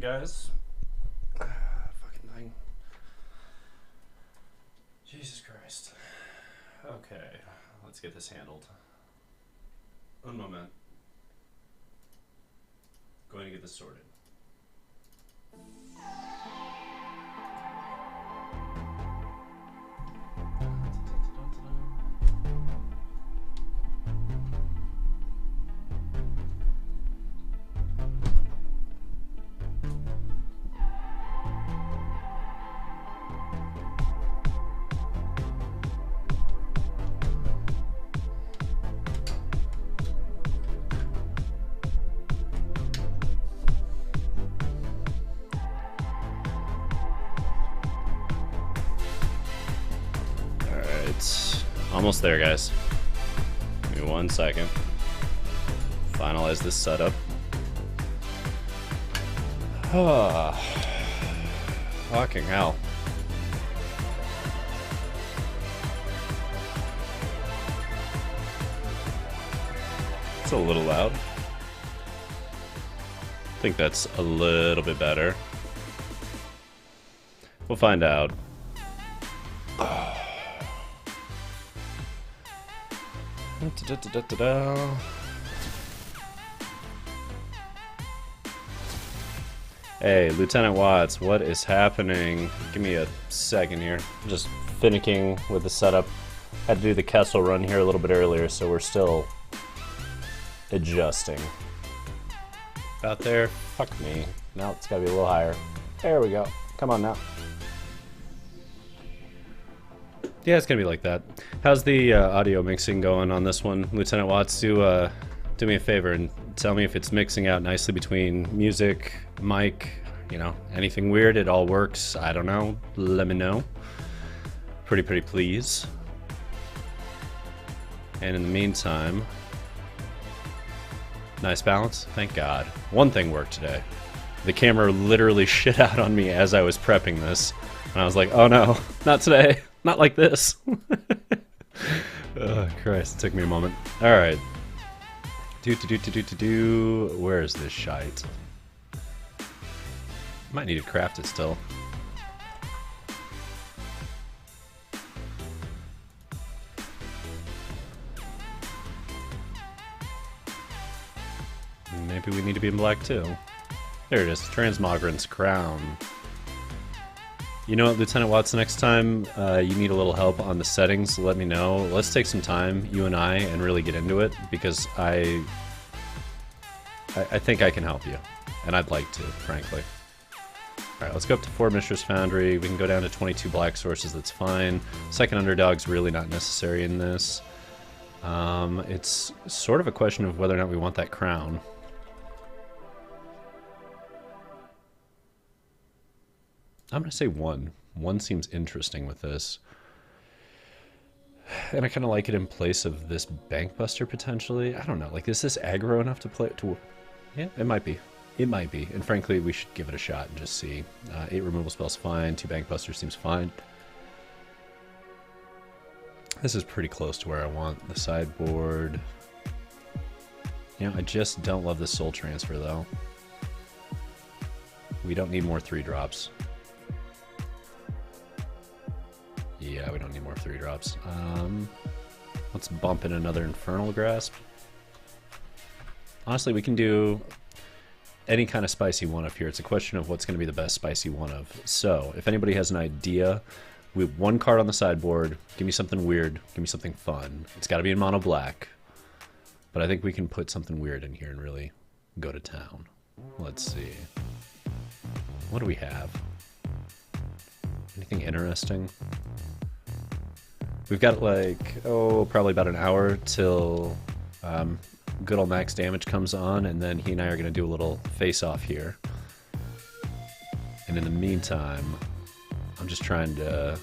guys. Fucking thing. Jesus Christ. Okay, let's get this handled. Un moment. Going to get this sorted. Almost there, guys. Give me 1 second. Finalize this setup. Fucking hell. It's a little loud. I think that's a little bit better. We'll find out. Hey, Lieutenant Watts, what is happening? Give me a second here. I'm just finicking with the setup. Had to do the Kessel run here a little bit earlier, so we're still adjusting. About there? Fuck me. Now it's gotta be a little higher. There we go. Come on now. Yeah, it's gonna be like that. How's the audio mixing going on this one, Lieutenant Watts? Do me a favor and tell me if it's mixing out nicely between music, mic, you know, anything weird. It all works. I don't know. Let me know. Pretty please. And in the meantime, nice balance. Thank God. One thing worked today. The camera literally shit out on me as I was prepping this, and I was like, oh no, not today. Not like this. Oh, Christ, it took me a moment. Alright. Where is this shite? Might need to craft it still. Maybe we need to be in black too. There it is. Transmogrant's Crown. You know what, Lieutenant Watts, next time you need a little help on the settings, let me know. Let's take some time, you and I, and really get into it, because I think I can help you, and I'd like to, frankly. Alright, let's go up to 4 Mistress Foundry. We can go down to 22 black sources, that's fine. Second underdog's really not necessary in this. It's sort of a question of whether or not we want that crown. I'm going to say 1. 1 seems interesting with this. And I kind of like it in place of this Bankbuster, potentially. I don't know. Like, is this aggro enough to play it to... Yeah, it might be. It might be. And frankly, we should give it a shot and just see. 8 removal spells fine. 2 Bankbusters seems fine. This is pretty close to where I want the sideboard. You know, I just don't love this Soul Transfer, though. We don't need more 3-drops. Yeah, we don't need more 3-drops. Let's bump in another Infernal Grasp. Honestly, we can do any kind of spicy one-of here. It's a question of what's going to be the best spicy one-of. So, if anybody has an idea, we have 1 card on the sideboard. Give me something weird. Give me something fun. It's got to be in mono-black. But I think we can put something weird in here and really go to town. Let's see. What do we have? Anything interesting? We've got like, oh, probably about an hour till good old Max Damage comes on, and then he and I are going to do a little face-off here. And in the meantime, I'm just trying to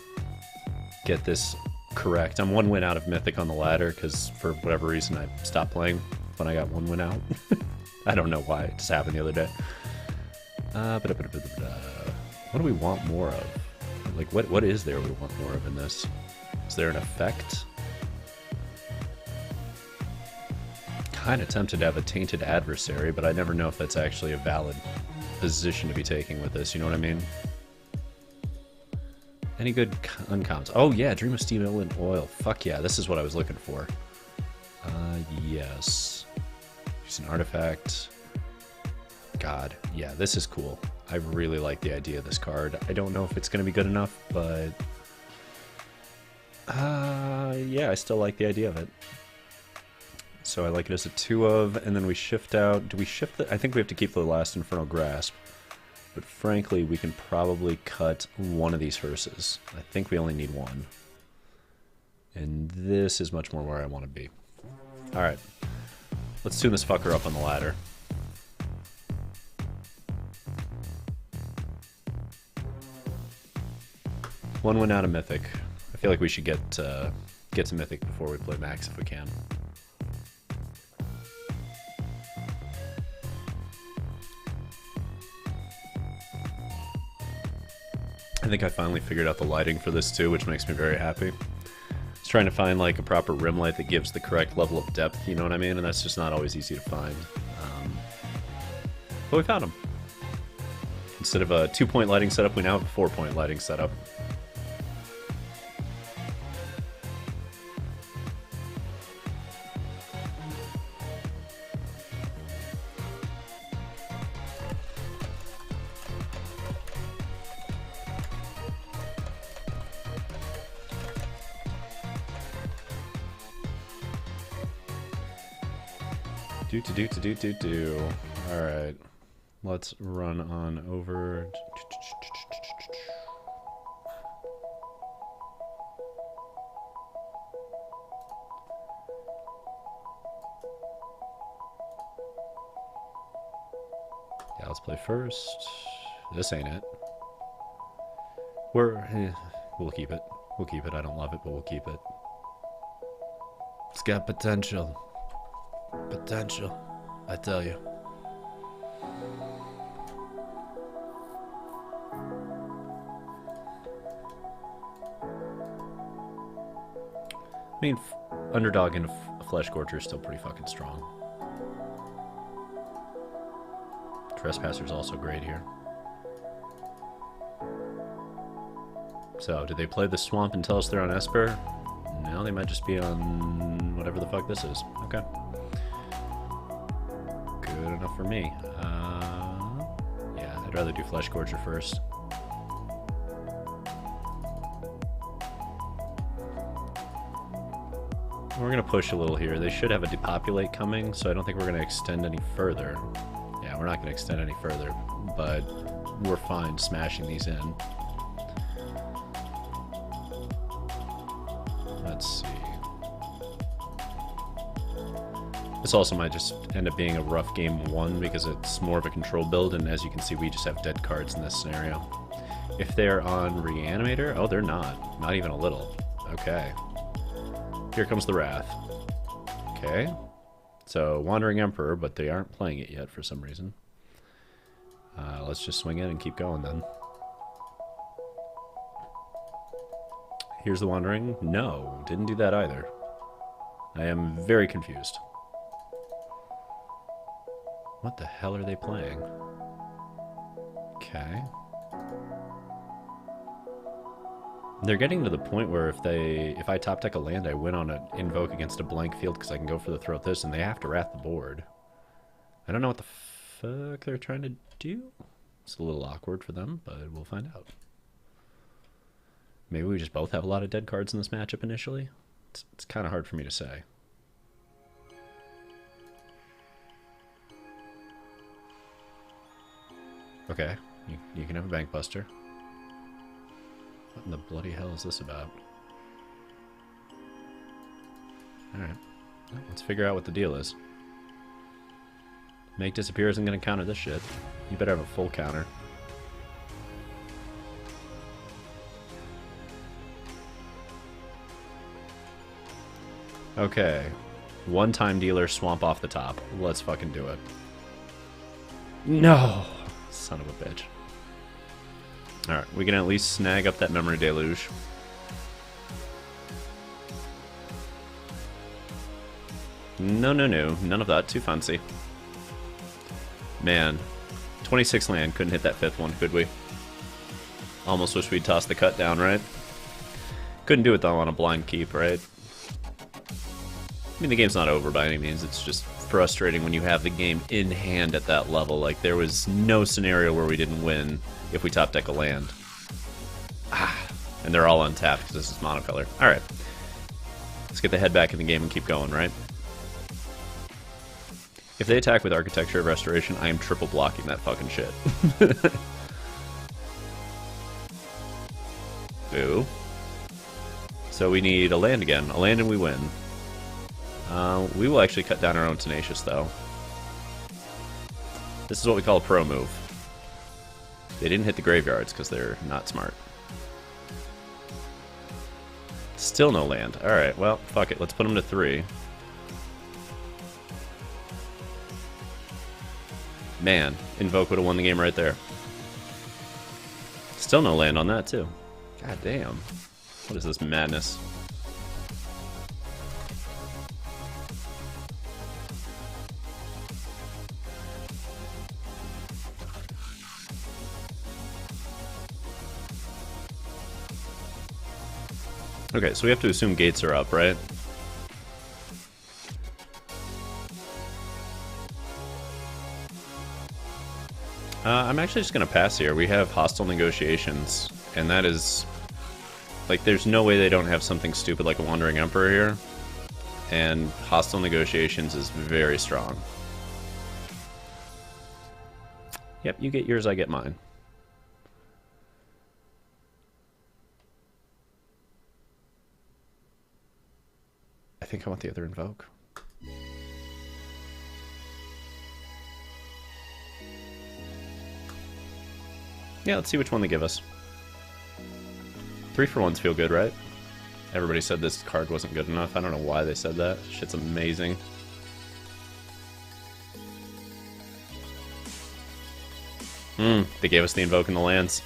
get this correct. I'm 1 win out of Mythic on the ladder, because for whatever reason I stopped playing when I got 1 win out. I don't know why, it just happened the other day. What do we want more of? Like, what is there we want more of in this? Is there an effect? Kind of tempted to have a Tainted Adversary, but I never know if that's actually a valid position to be taking with this, you know what I mean? Any good uncoms? Oh yeah, Dream of Steel and Oil. Fuck yeah, this is what I was looking for. Yes. Use an artifact. God, yeah, this is cool. I really like the idea of this card. I don't know if it's going to be good enough, but... yeah, I still like the idea of it. So I like it as a 2 of, and then we shift out. Do we shift the... I think we have to keep the last Infernal Grasp. But frankly, we can probably cut one of these hearses. I think we only need one. And this is much more where I want to be. Alright. Let's tune this fucker up on the ladder. One win out of Mythic. I feel like we should get to Mythic before we play Max if we can. I think I finally figured out the lighting for this too, which makes me very happy. I was trying to find like a proper rim light that gives the correct level of depth, you know what I mean? And that's just not always easy to find. But we found them. Instead of a 2-point lighting setup, we now have a 4-point lighting setup. Do. Alright. Let's run on over. Yeah, let's play first. This ain't it. We'll keep it. We'll keep it. I don't love it, but we'll keep it. It's got potential. Potential, I tell you. I mean, Underdog and Flesh Scorcher is still pretty fucking strong. Trespasser's also great here. So, did they play the Swamp and tell us they're on Esper? No, they might just be on whatever the fuck this is. Okay. Good enough for me. Yeah, I'd rather do Flesh Scorcher first. We're gonna push a little here. They should have a Depopulate coming, so I don't think we're gonna extend any further. Yeah, we're not gonna extend any further, but we're fine smashing these in. Let's see. This also might just end up being a rough game 1 because it's more of a control build, and as you can see, we just have dead cards in this scenario. If they're on Reanimator, oh, they're not. Not even a little. Okay. Here comes the Wrath. Okay. So, Wandering Emperor, but they aren't playing it yet for some reason. Let's just swing in and keep going then. Here's the Wandering. No, didn't do that either. I am very confused. What the hell are they playing? Okay. They're getting to the point where if I top deck a land, I win on an invoke against a blank field because I can go for the throat this, and they have to wrath the board. I don't know what the fuck they're trying to do. It's a little awkward for them, but we'll find out. Maybe we just both have a lot of dead cards in this matchup initially. It's kind of hard for me to say. Okay, you can have a Bank Buster. What in the bloody hell is this about? Alright, well, let's figure out what the deal is. Make Disappear isn't going to counter this shit. You better have a full counter. Okay. One-time dealer, swamp off the top. Let's fucking do it. No! Son of a bitch. Alright, we can at least snag up that Memory Deluge. No. None of that. Too fancy. Man. 26 land, couldn't hit that 5th one, could we? Almost wish we'd tossed the cut down, right? Couldn't do it though on a blind keep, right? I mean, the game's not over by any means, it's just frustrating when you have the game in hand at that level. Like, there was no scenario where we didn't win if we top deck a land. And they're all untapped because this is monocolor. Alright. Let's get the head back in the game and keep going, right? If they attack with Architecture of Restoration, I am triple blocking that fucking shit. Ooh. So we need a land again. A land and we win. We will actually cut down our own Tenacious, though. This is what we call a pro move. They didn't hit the graveyards because they're not smart. Still no land. Alright, well, fuck it. Let's put them to 3. Man, Invoke would have won the game right there. Still no land on that, too. God damn. What is this madness? Okay, so we have to assume gates are up, right? I'm actually just going to pass here. We have Hostile Negotiations, and that is... Like, there's no way they don't have something stupid like a Wandering Emperor here. And Hostile Negotiations is very strong. Yep, you get yours, I get mine. I think I want the other Invoke. Yeah, let's see which one they give us. 3-for-1s feel good, right? Everybody said this card wasn't good enough. I don't know why they said that. Shit's amazing. They gave us the Invoke and the lands.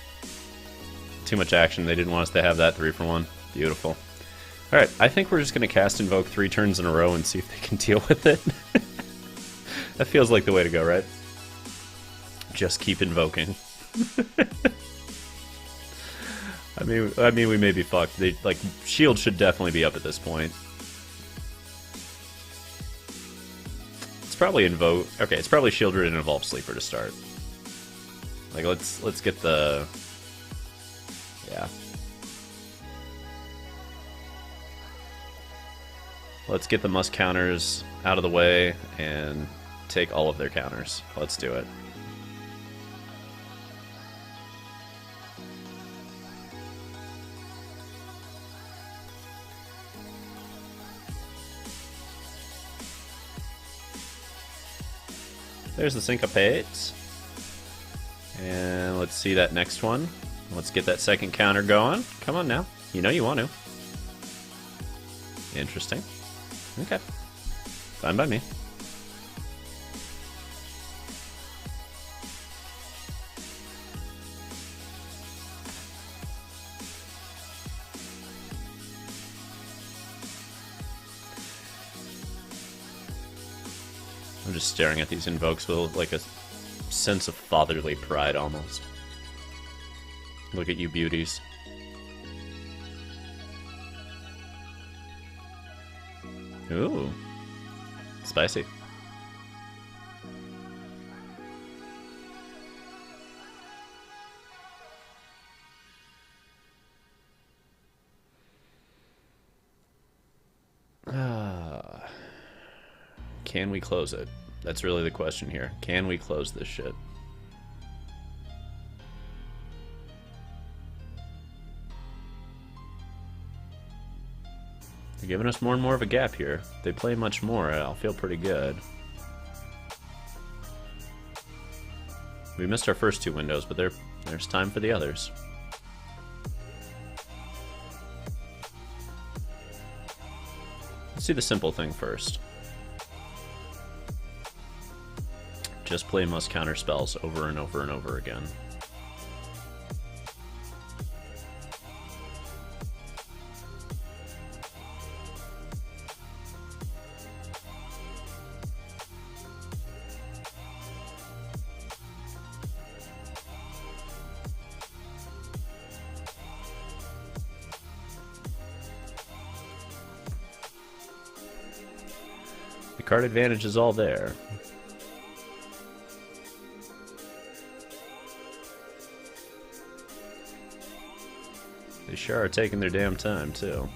Too much action. They didn't want us to have that 3-for-1. Beautiful. Alright, I think we're just going to cast Invoke 3 turns in a row and see if they can deal with it. That feels like the way to go, right? Just keep invoking. I mean, we may be fucked. They, like, shield should definitely be up at this point. It's probably Invoke. Okay, it's probably Shieldred and Evolve Sleeper to start. Like, let's get the... Yeah. Let's get the must counters out of the way and take all of their counters. Let's do it. There's the Syncopates. And let's see that next one. Let's get that second counter going. Come on now. You know you want to. Interesting. Okay. Fine by me. I'm just staring at these invokes with like a sense of fatherly pride almost. Look at you beauties. Ooh. Spicy. Can we close it? That's really the question here. Can we close this shit? They're giving us more and more of a gap here. If they play much more, I'll feel pretty good. We missed our first 2 windows, but there's time for the others. Let's do the simple thing first. Just play must counter spells over and over and over again. The card advantage is all there. They sure are taking their damn time, too.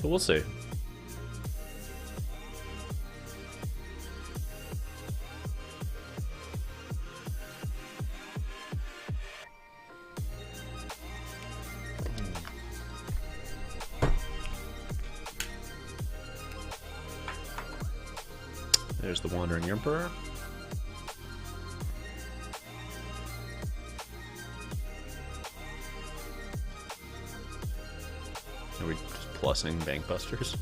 But we'll see. There's the Wandering Emperor. Are we just plussing Bankbusters?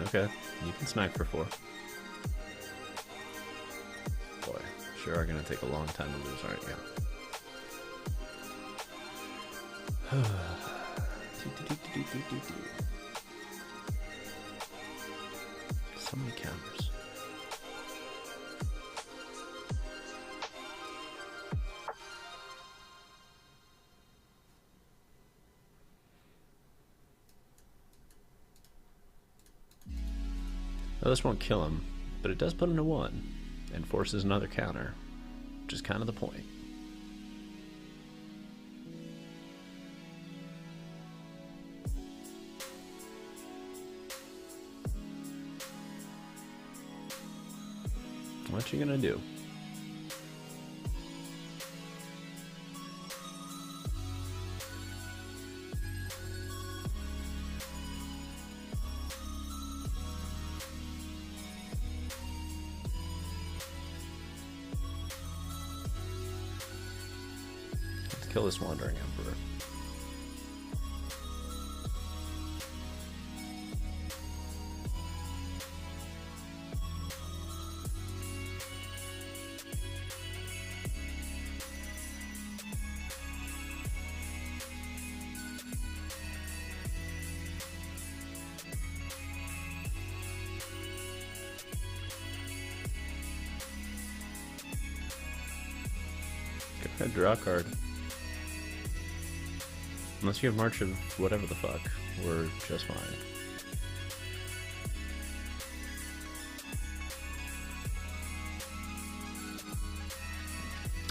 Okay, you can smack for 4. Boy, sure are gonna take a long time to lose, aren't you? So many counters. Well, this won't kill him, but it does put him to 1 and forces another counter, which is kind of the point. What you gonna do? Let's kill this Wandering Emperor. Go ahead, draw a card. Unless you have March of whatever the fuck, we're just fine.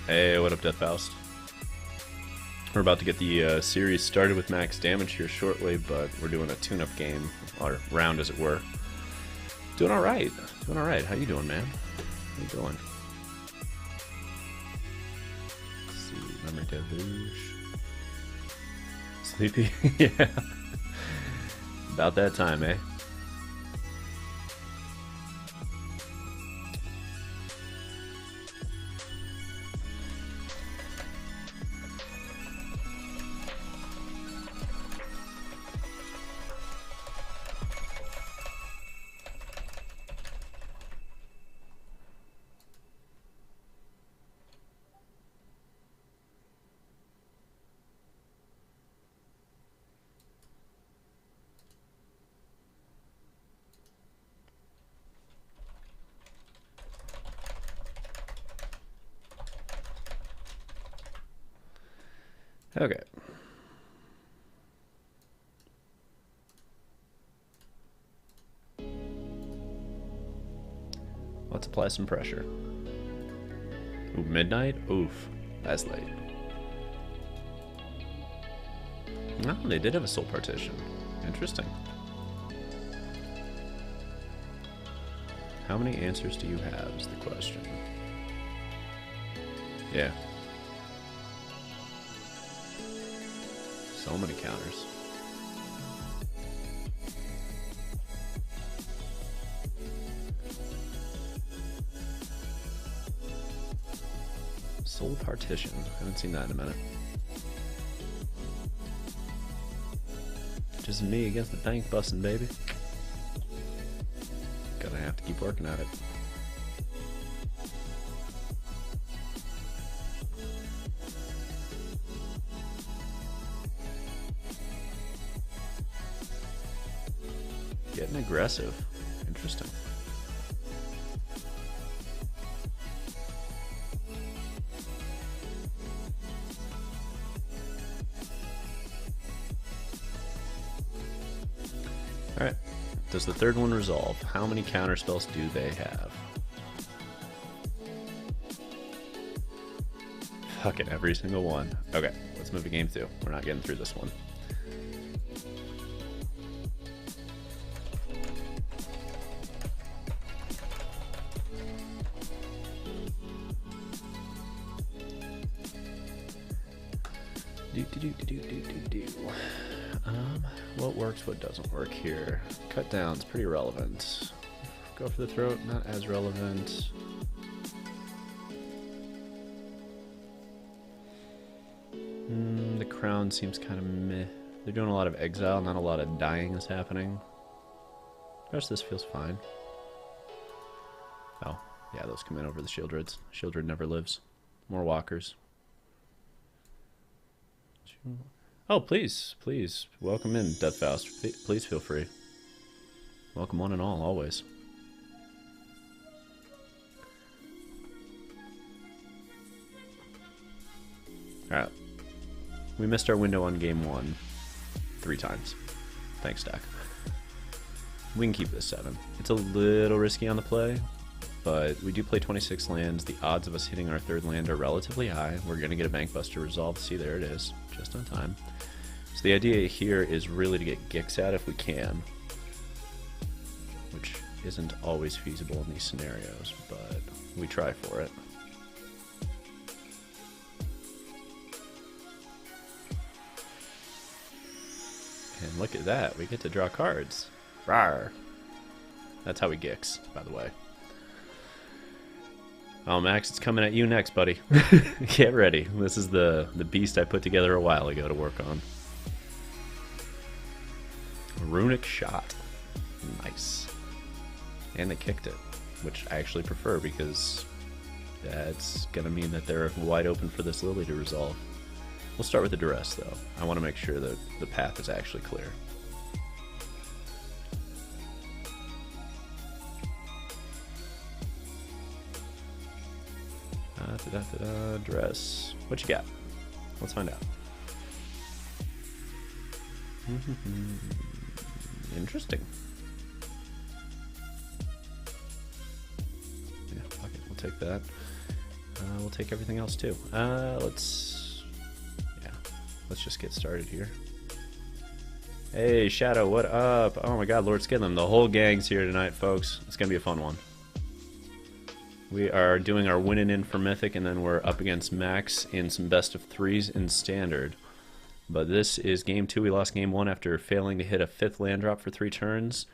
Hey, what up, Death Faust? We're about to get the series started with max damage here shortly, but we're doing a tune-up game, or round as it were. Doing alright. Doing alright. How you doing, man? How you doing? Let's see, Memory Deluge. Sleepy? Yeah. About that time, eh? Okay. Let's apply some pressure. Ooh, midnight? Oof. That's late. No, they did have a soul partition. Interesting. How many answers do you have is the question. Yeah. So many counters. Soul partition. I haven't seen that in a minute. Just me against the bank busting, baby. Gonna have to keep working at it. Getting aggressive. Interesting. Does the third one resolve? How many counter spells do they have? Fucking every single one. Okay, let's move to game 2. We're not getting through this one. What works, what doesn't work here? Cut down's pretty relevant. Go for the throat, not as relevant. The crown seems kind of meh. They're doing a lot of exile, not a lot of dying is happening. The rest of this feels fine. Oh, yeah, those come in over the Shieldreds. Shieldred never lives. More walkers. Oh, please, please, welcome in, Deathfaust. Please feel free. Welcome one and all, always. Alright. We missed our window on game 1 3 times. Thanks, Stack. We can keep this 7. It's a little risky on the play, but we do play 26 lands. The odds of us hitting our 3rd land are relatively high. We're going to get a Bankbuster resolved. See, there it is. Just on time. So the idea here is really to get Gix out if we can, which isn't always feasible in these scenarios, but we try for it. And look at that, we get to draw cards. Rawr. That's how we Gix, by the way. Oh, Max, it's coming at you next, buddy. Get ready. This is the beast I put together a while ago to work on. Runic Shot. Nice. And they kicked it, which I actually prefer because that's going to mean that they're wide open for this Lily to resolve. We'll start with the Duress, though. I want to make sure that the path is actually clear. Duress. What you got? Let's find out. Interesting. Yeah, fuck it. We'll take that. We'll take everything else too. Let's just get started here. Hey, Shadow, what up? Oh my god, Lord Skidlam. The whole gang's here tonight, folks. It's gonna be a fun one. We are doing our winning in for Mythic, and then we're up against Max in some best of 3s in Standard. But this is game 2. We lost game 1 after failing to hit a 5th land drop for 3 turns.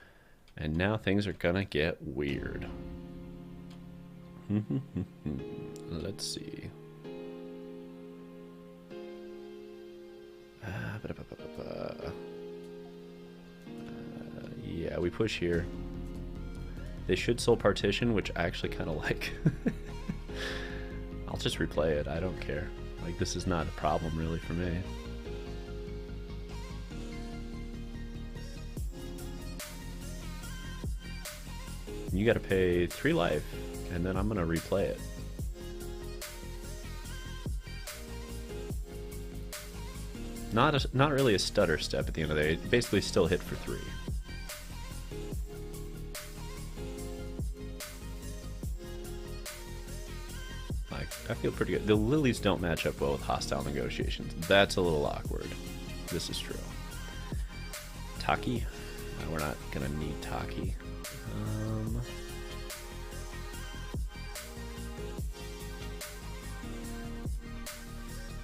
And now things are gonna get weird. Let's see. Yeah, we push here. They should Soul Partition, which I actually kind of like. I'll just replay it. I don't care. Like, this is not a problem really for me. You gotta pay 3 life, and then I'm gonna replay it. Not really a stutter step at the end of the day. It basically still hit for 3. Like, I feel pretty good. The Lilies don't match up well with Hostile Negotiations. That's a little awkward. This is true. Taki? No, we're not gonna need Taki.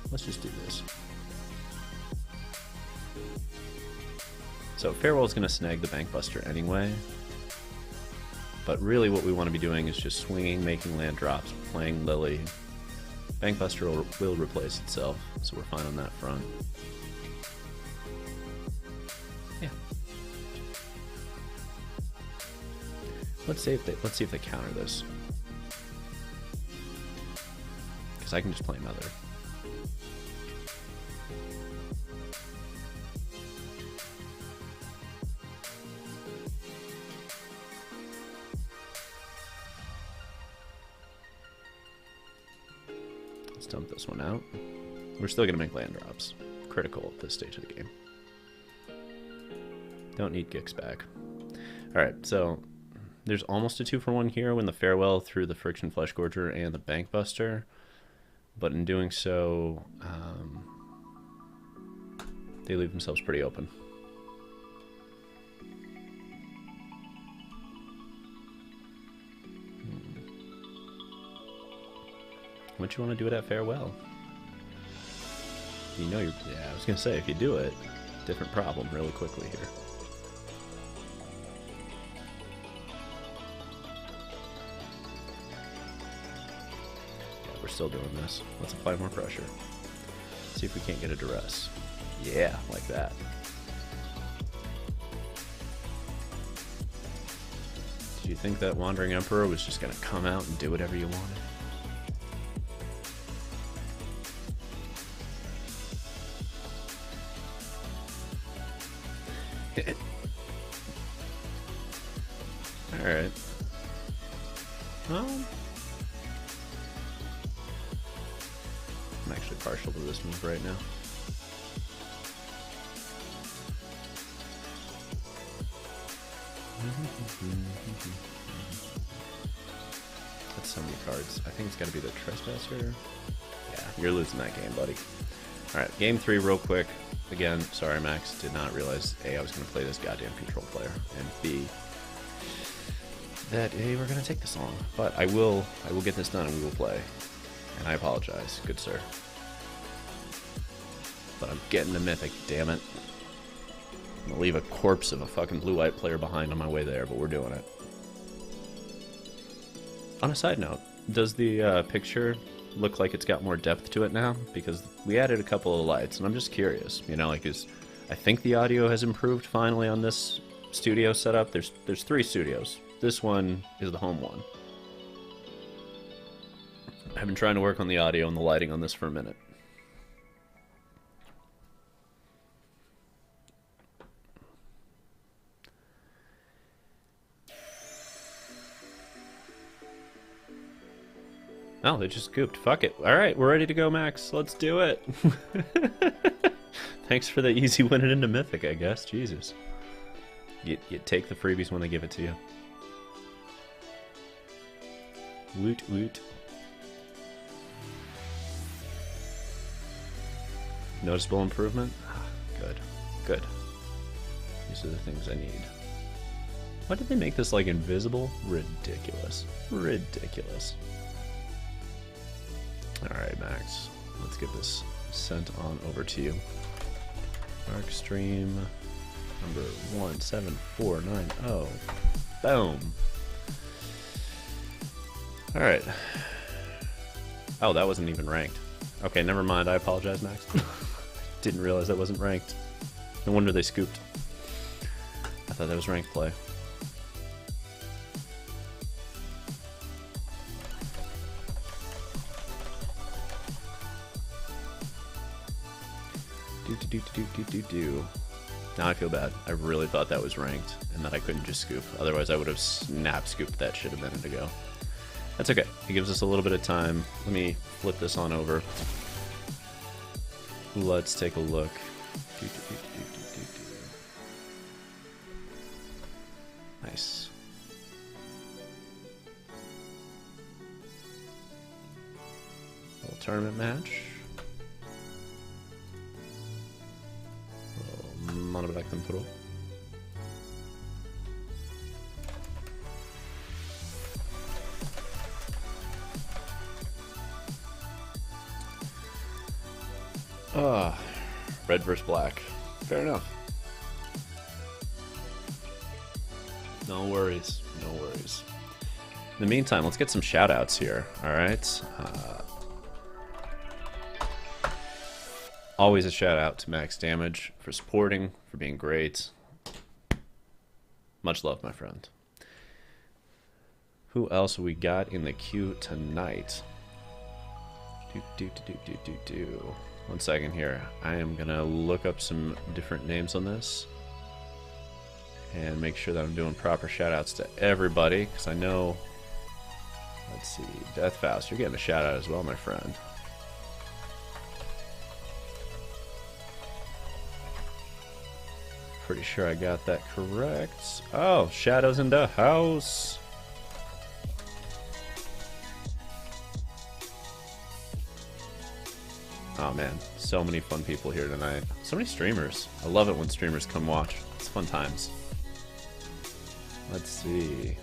Let's just do this. So Farewell is going to snag the Bankbuster anyway, but really what we want to be doing is just swinging, making land drops, playing Lily. Bankbuster will replace itself, so we're fine on that front. Yeah. Let's see if they counter this, because I can just play another. Let's dump this one out. We're still gonna make land drops. Critical at this stage of the game. Don't need Gix back. Alright, so there's almost a 2-for-1 hero in the Farewell through the Friction Flesh Gorger and the Bankbuster, but in doing so, they leave themselves pretty open. What you want to do it at Farewell? You know you're... Yeah, I was going to say, if you do it, different problem really quickly here. Yeah, we're still doing this. Let's apply more pressure. See if we can't get a duress. Yeah, like that. Did you think that Wandering Emperor was just going to come out and do whatever you wanted? Alright. Well, I'm actually partial to this move right now. That's so many cards. I think it's got to be the Trespasser. Yeah, you're losing that game, buddy. Alright, game 3 real quick. Again, sorry Max, did not realize A, I was going to play this goddamn control player, and B, that we're going to take this long. But I will get this done and we will play. And I apologize, good sir. But I'm getting the Mythic, damn it. I'm going to leave a corpse of a fucking blue-white player behind on my way there, but we're doing it. On a side note, does the picture look like it's got more depth to it now? Because we added a couple of lights, and I'm just curious. You know, like, I think the audio has improved finally on this studio setup. There's 3 studios. This one is the home one. I've been trying to work on the audio and the lighting on this for a minute. Oh, they just scooped. Fuck it. Alright, we're ready to go, Max. Let's do it. Thanks for the easy winning into Mythic, I guess. Jesus. You take the freebies when they give it to you. Woot woot. Noticeable improvement? Good. Good. These are the things I need. Why did they make this, like, invisible? Ridiculous. Ridiculous. Alright, Max. Let's get this sent on over to you. DarkStream number 17490. Boom. Alright. Oh, that wasn't even ranked. Okay, never mind. I apologize, Max. Didn't realize that wasn't ranked. No wonder they scooped. I thought that was ranked play. Now I feel bad. I really thought that was ranked and that I couldn't just scoop. Otherwise I would have snap scooped that shit a minute ago. That's okay. It gives us a little bit of time. Let me flip this on over. Let's take a look. Nice. Little tournament match. Mono-Black Midrange. Red versus black. Fair enough. No worries. No worries. In the meantime, let's get some shout-outs here. Alright. Always a shout-out to MaxDamage for supporting, for being great. Much love, my friend. Who else we got in the queue tonight? One second here. I am gonna look up some different names on this and make sure that I'm doing proper shoutouts to everybody, because I know. Let's see, Deathfaust, you're getting a shout out as well, my friend. Pretty sure I got that correct. Oh, Shadow's in the house. Oh man, so many fun people here tonight. So many streamers. I love it when streamers come watch. It's fun times. Let's see.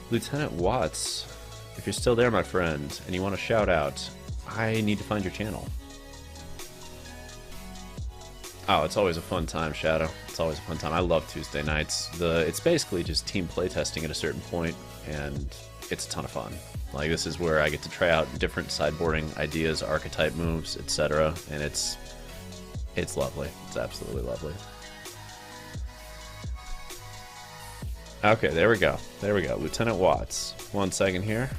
Lieutenant Watts, if you're still there, my friend, and you want a shout out, I need to find your channel. Oh, it's always a fun time, Shadow. It's always a fun time. I love Tuesday nights. It's basically just team playtesting at a certain point, and it's a ton of fun. Like, this is where I get to try out different sideboarding ideas, archetype moves, etc., and it's lovely. It's absolutely lovely. Okay, there we go. There we go. Lieutenant Watts. 1 second here.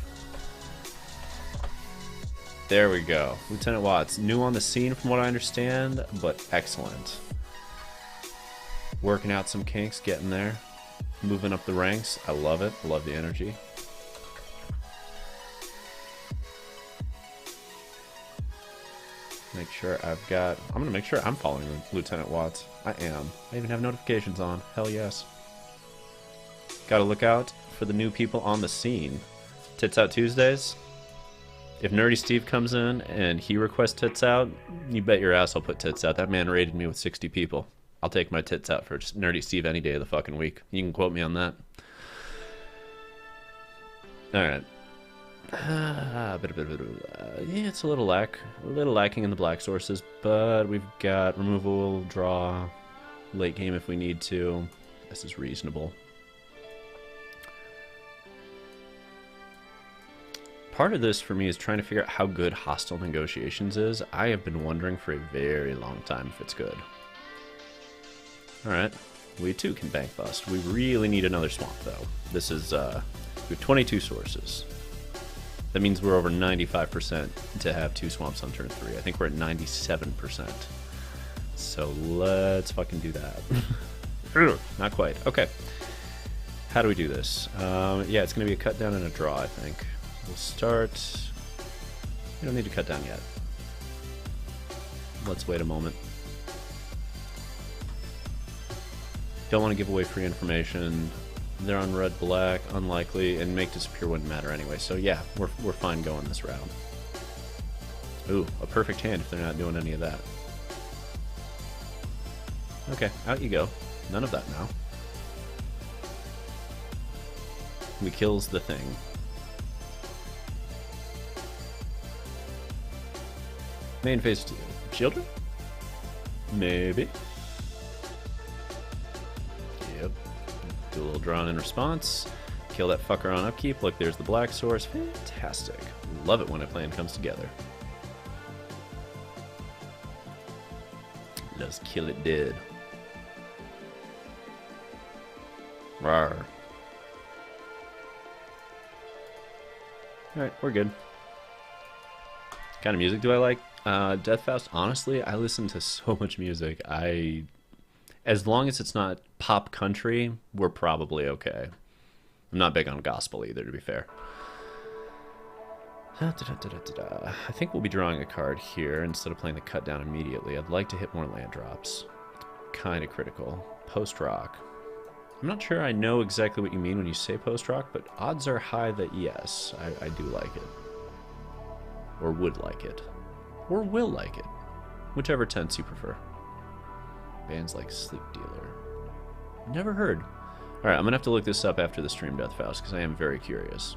There we go. Lieutenant Watts. New on the scene from what I understand, but excellent. Working out some kinks, getting there. Moving up the ranks. I love it. I love the energy. Make sure I've got... I'm going to make sure I'm following Lieutenant Watts. I am. I even have notifications on. Hell yes. Gotta look out for the new people on the scene. Tits Out Tuesdays. If Nerdy Steve comes in and he requests tits out, you bet your ass I'll put tits out. That man raided me with 60 people. I'll take my tits out for Nerdy Steve any day of the fucking week. You can quote me on that. Alright. Yeah, it's a little lacking in the black sources, but we've got removal, draw, late game if we need to. This is reasonable. Part of this for me is trying to figure out how good Hostile Negotiations is. I have been wondering for a very long time if it's good. Alright, we too can bank bust. We really need another swamp though. This is, we have 22 sources. That means we're over 95% to have 2 swamps on turn 3. I think we're at 97%. So let's fucking do that. Not quite. Okay. How do we do this? Yeah, it's going to be a cut down and a draw, I think. We'll start... We don't need to cut down yet. Let's wait a moment. Don't want to give away free information. They're on red-black, unlikely, and make disappear wouldn't matter anyway. So yeah, we're fine going this round. Ooh, a perfect hand if they're not doing any of that. Okay, out you go. None of that now. We kills the thing. Main phase 2. Children? Maybe. Yep. Do a little drawn in response. Kill that fucker on upkeep. Look, there's the black source. Fantastic. Love it when a plan comes together. Let's kill it dead. Rawr. Alright, we're good. What kind of music do I like? Deathfaust, honestly, I listen to so much music. As long as it's not pop country, we're probably okay. I'm not big on gospel either, to be fair. I think we'll be drawing a card here instead of playing the cut down immediately. I'd like to hit more land drops. Kind of critical. Post-rock. I'm not sure I know exactly what you mean when you say post-rock, but odds are high that yes, I do like it. Or would like it. Or will like it. Whichever tense you prefer. Bands like Sleep Dealer. Never heard. Alright, I'm gonna have to look this up after the stream, Deathfaust, because I am very curious.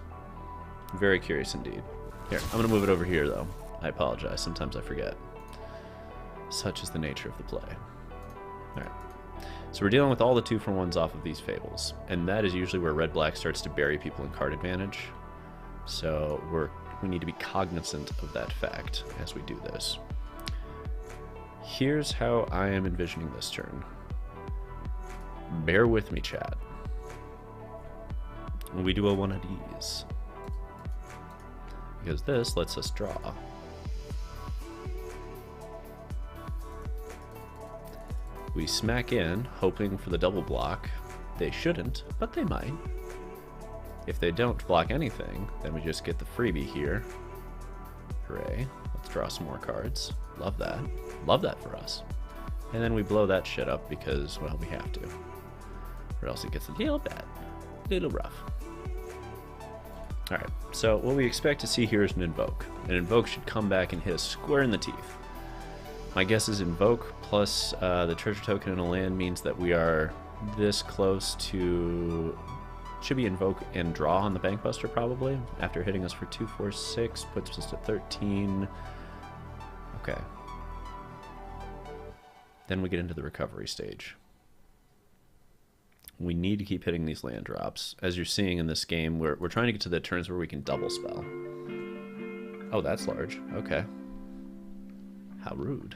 Very curious indeed. Here, I'm gonna move it over here, though. I apologize, sometimes I forget. Such is the nature of the play. Alright. So we're dealing with all the 2-for-1s off of these fables, and that is usually where red-black starts to bury people in card advantage. So we need to be cognizant of that fact as we do this. Here's how I am envisioning this turn. Bear with me, chat. We do a one of these. Because this lets us draw. We smack in, hoping for the double block. They shouldn't, but they might. If they don't block anything, then we just get the freebie here. Hooray. Let's draw some more cards. Love that. Love that for us. And then we blow that shit up because, well, we have to. Or else it gets a little bad. A little rough. Alright, so what we expect to see here is an Invoke. An Invoke should come back and hit us square in the teeth. My guess is Invoke plus the treasure token in a land means that we are this close to... Should be Invoke and draw on the Bankbuster probably. After hitting us for 2, 4, 6, puts us to 13. Okay. Then we get into the recovery stage. We need to keep hitting these land drops. As you're seeing in this game, we're trying to get to the turns where we can double spell. Oh, that's large. Okay. How rude.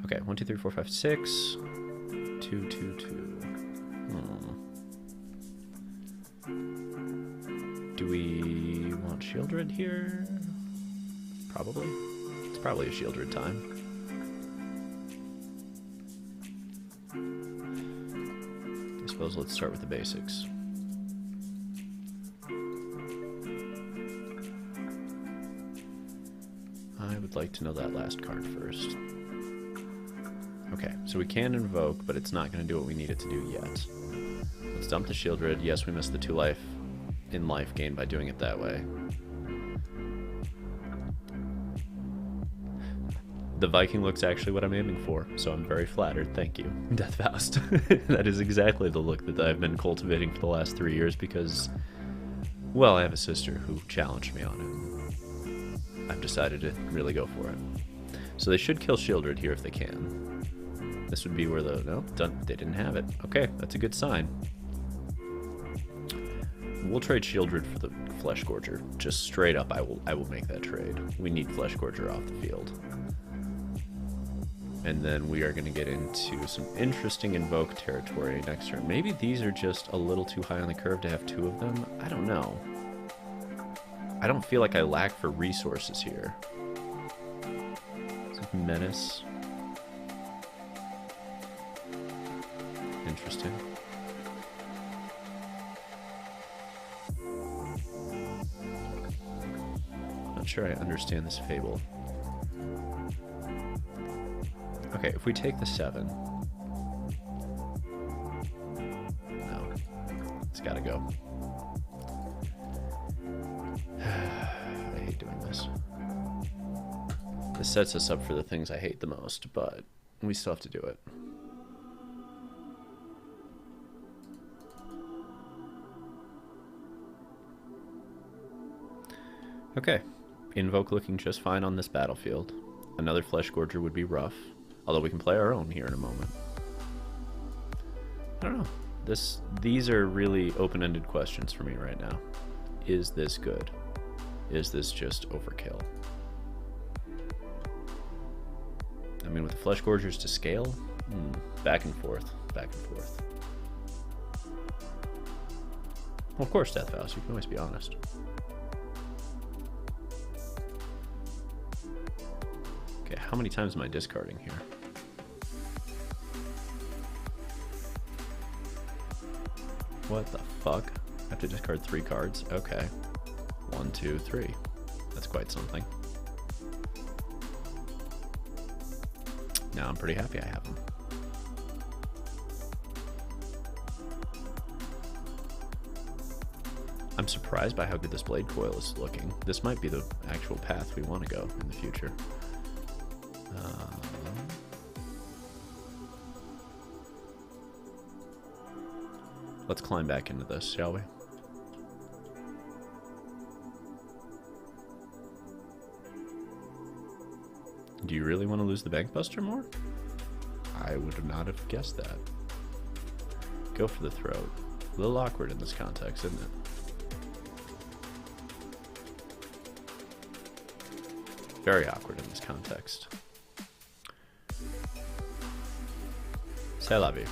Okay, 1, 2, 3, 4, 5, 6. 2, 2, 2. Do we want Shieldred here? Probably. It's probably a Shieldred time. I suppose let's start with the basics. I would like to know that last card first. Okay, so we can Invoke, but it's not going to do what we need it to do yet. Let's dump the Shieldred. Yes, we missed the 2 life in life gain by doing it that way. The Viking look's actually what I'm aiming for, so I'm very flattered. Thank you, Death Faust. That is exactly the look that I've been cultivating for the last 3 years because, well, I have a sister who challenged me on it. I've decided to really go for it. So they should kill Shieldred here if they can. This would be where the... No, done. They didn't have it. Okay, that's a good sign. We'll trade Shieldred for the Flesh Gorger. Just straight up, I will make that trade. We need Flesh Gorger off the field. And then we are going to get into some interesting Invoke territory next turn. Maybe these are just a little too high on the curve to have 2 of them. I don't know. I don't feel like I lack for resources here. Menace. Interesting. Not sure I understand this fable. Okay, if we take the 7. No. It's gotta go. I hate doing this. This sets us up for the things I hate the most, but we still have to do it. Okay, Invoke looking just fine on this battlefield. Another Flesh Gorger would be rough, although we can play our own here in a moment. I don't know. These are really open-ended questions for me right now. Is this good? Is this just overkill? I mean, with the Flesh Gorgers to scale, back and forth, back and forth. Well, of course, Death Faust, you can always be honest. Okay, how many times am I discarding here? What the fuck? I have to discard 3 cards? Okay. 1, 2, 3. That's quite something. Now I'm pretty happy I have them. I'm surprised by how good this Blade Coil is looking. This might be the actual path we want to go in the future. Let's climb back into this, shall we? Do you really want to lose the Bankbuster more? I would not have guessed that. Go for the throat. A little awkward in this context, isn't it? Very awkward in this context. C'est la vie.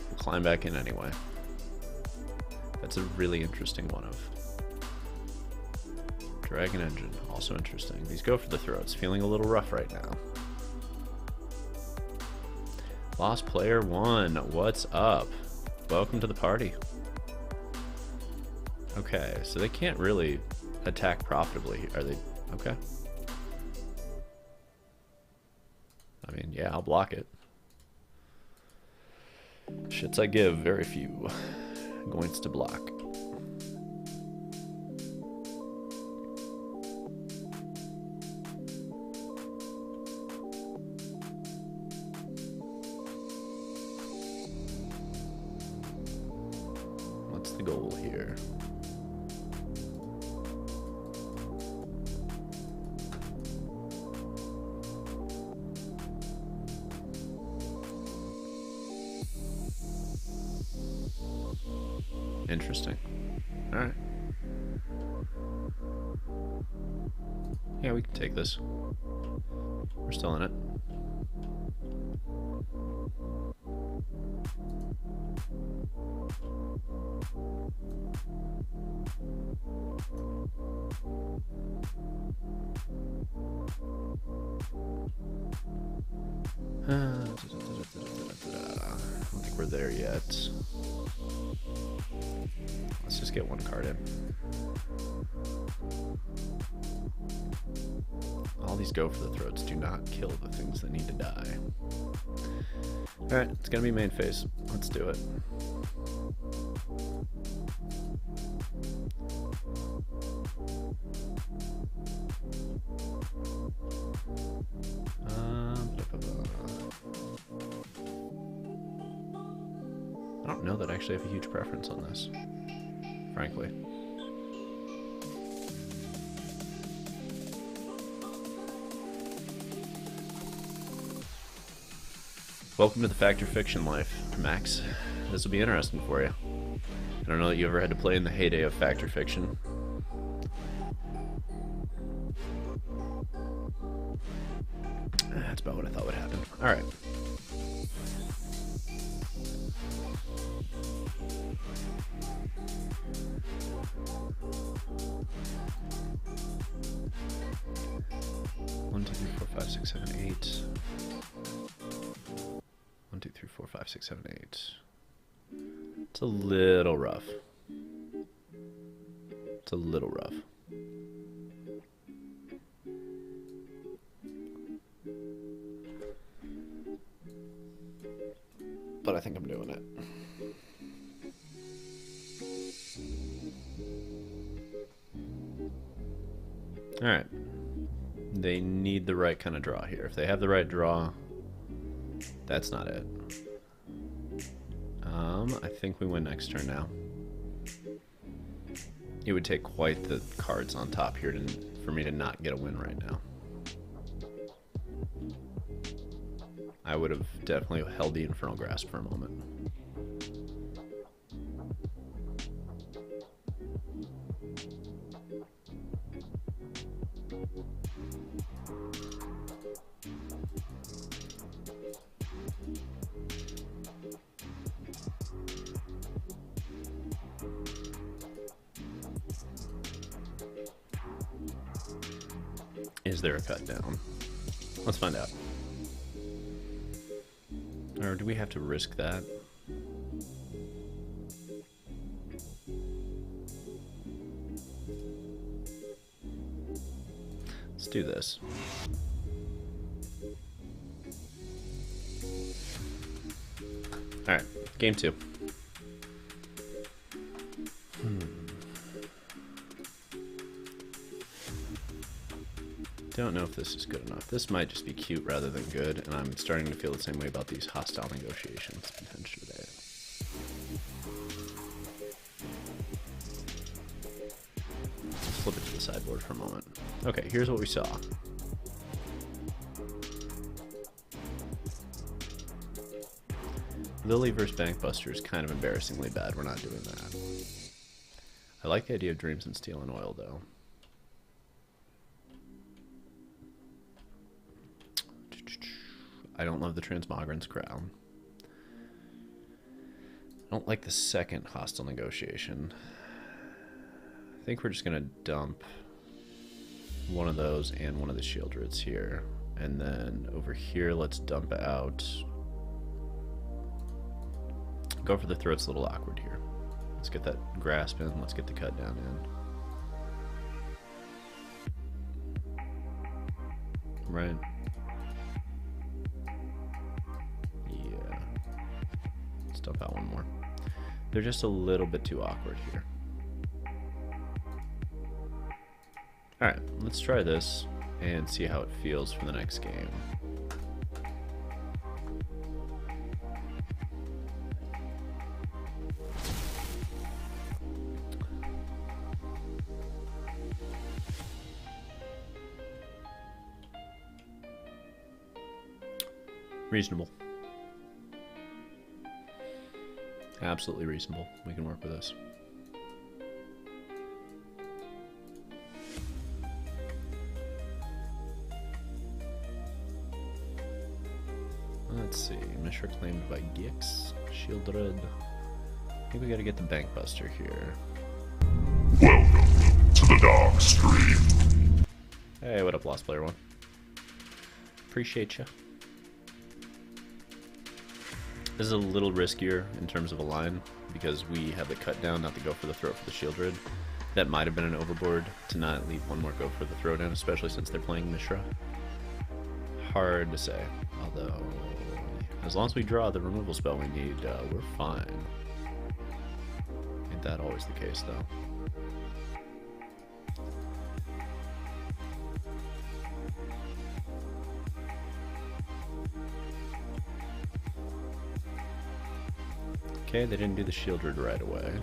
We'll climb back in anyway. That's a really interesting one of. Dragon Engine, also interesting. These go for the throats. Feeling a little rough right now. Lost Player 1, what's up? Welcome to the party. Okay, so they can't really attack profitably. Are they? Okay. I mean, yeah, I'll block it. Shits I give, very few. Going to block. What's the goal here? Interesting. Alright. Yeah, we can take this. We're still in it. I don't think we're there yet. Let's just get one card in. All these go for the throats. Do not kill the things that need to die. Alright, it's gonna be main phase. Let's do it. I don't know that I actually have a huge preference on this, frankly. Welcome to the Fact or Fiction life, Max. This will be interesting for you. I don't know that you ever had to play in the heyday of Fact or Fiction. That's about what I thought would happen. Alright. One, two, three, four, five, six, seven, eight. 1, 2, 3, 4, 5, 6, 7, 8. It's a little rough. It's a little rough. But I think I'm doing it. Alright. They need the right kind of draw here. If they have the right draw, that's not it. I think we win next turn now. It would take quite the cards on top here for me to not get a win right now. I would have definitely held the Infernal Grasp for a moment. Is there a cut down? Let's find out. Or do we have to risk that? Let's do this. Alright, game 2. Don't know if this is good enough. This might just be cute rather than good, and I'm starting to feel the same way about these hostile negotiations potentially there. Let's flip it to the sideboard for a moment. Okay, here's what we saw. Lily versus Bankbuster is kind of embarrassingly bad. We're not doing that. I like the idea of Dreams and Steel and Oil, though. I don't love the Transmogran's Crown. I don't like the second hostile negotiation. I think we're just going to dump one of those and one of the Shieldreds here. And then over here, let's dump out... Go for the Throat's a little awkward here. Let's get that grasp in. Let's get the cut down in. Right. Yeah. Let's dump out one more. They're just a little bit too awkward here. Alright, let's try this and see how it feels for the next game. Reasonable. Absolutely reasonable. We can work with this. Let's see. Mishra claimed by Gix. Shieldred. I think we gotta get the Bank Buster here. Welcome to the TheDarkStream. Hey, what up, Lost Player 1? Appreciate ya. This is a little riskier in terms of a line because we have the cut down, not the go for the throat for the Shieldred. That might have been an overboard to not leave one more go for the throw down, especially since they're playing Mishra. Hard to say, although as long as we draw the removal spell we need, we're fine. Ain't that always the case, though? Okay, they didn't do the Shieldred right away.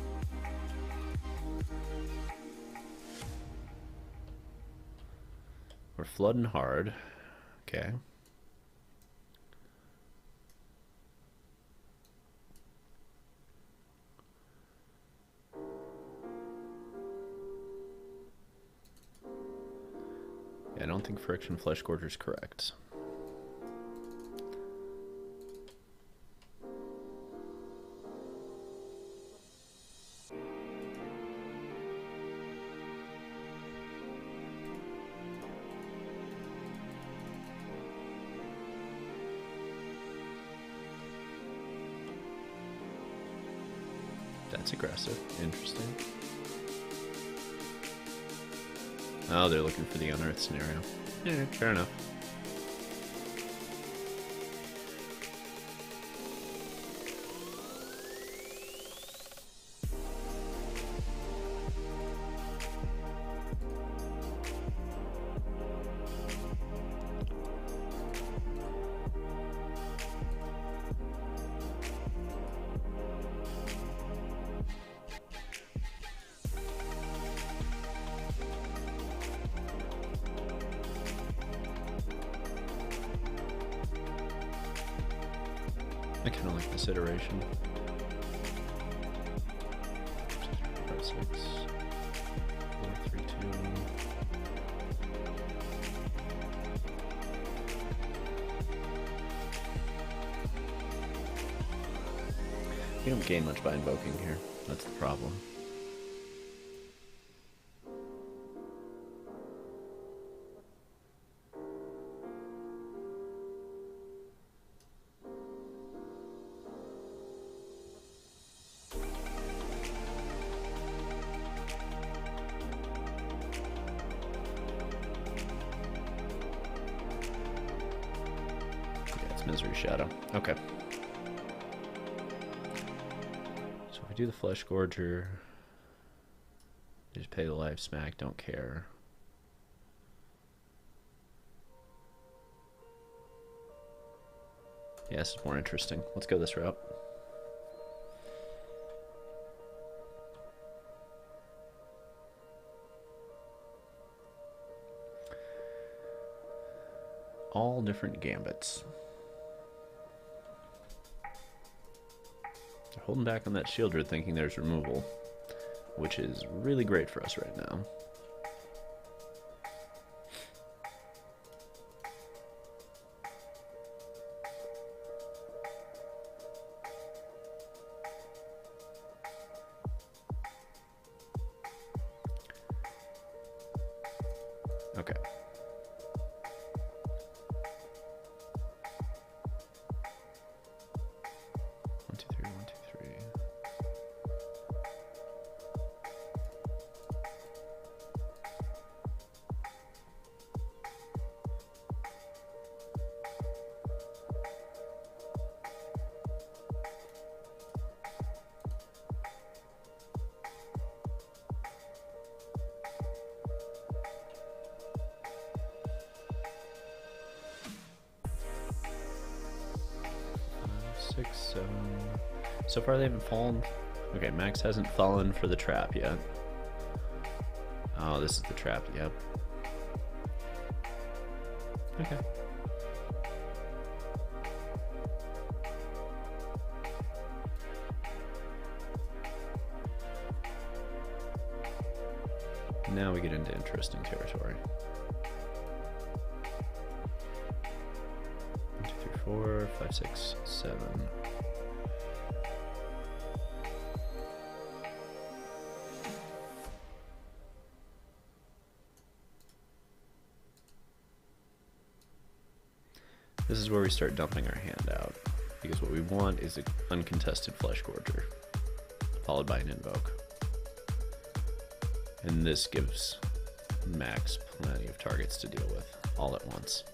We're flooding hard. Okay. Yeah, I don't think Friction Flesh Gorger is correct. That's aggressive. Interesting. Oh, they're looking for the unearthed scenario. Yeah, fair enough. I kind of like this iteration. 5, 6, 4, 3, 2. You don't gain much by invoking here. That's the problem. Misery Shadow. Okay. So if we do the Flesh Gorger, just pay the life smack, don't care. Yeah, this is more interesting. Let's go this route. All different gambits. They're holding back on that Shieldred, thinking there's removal, which is really great for us right now. Okay. One, two, three. 6, 7. So far they haven't fallen. Okay, Max hasn't fallen for the trap yet. Oh, this is the trap, yep. Okay. Now we get into interesting territory. 1, 2, 3, 4, 5, 6, 7. This is where we start dumping our hand out, because what we want is an uncontested Flesh Gorger, followed by an Invoke. And this gives Max plenty of targets to deal with, all at once.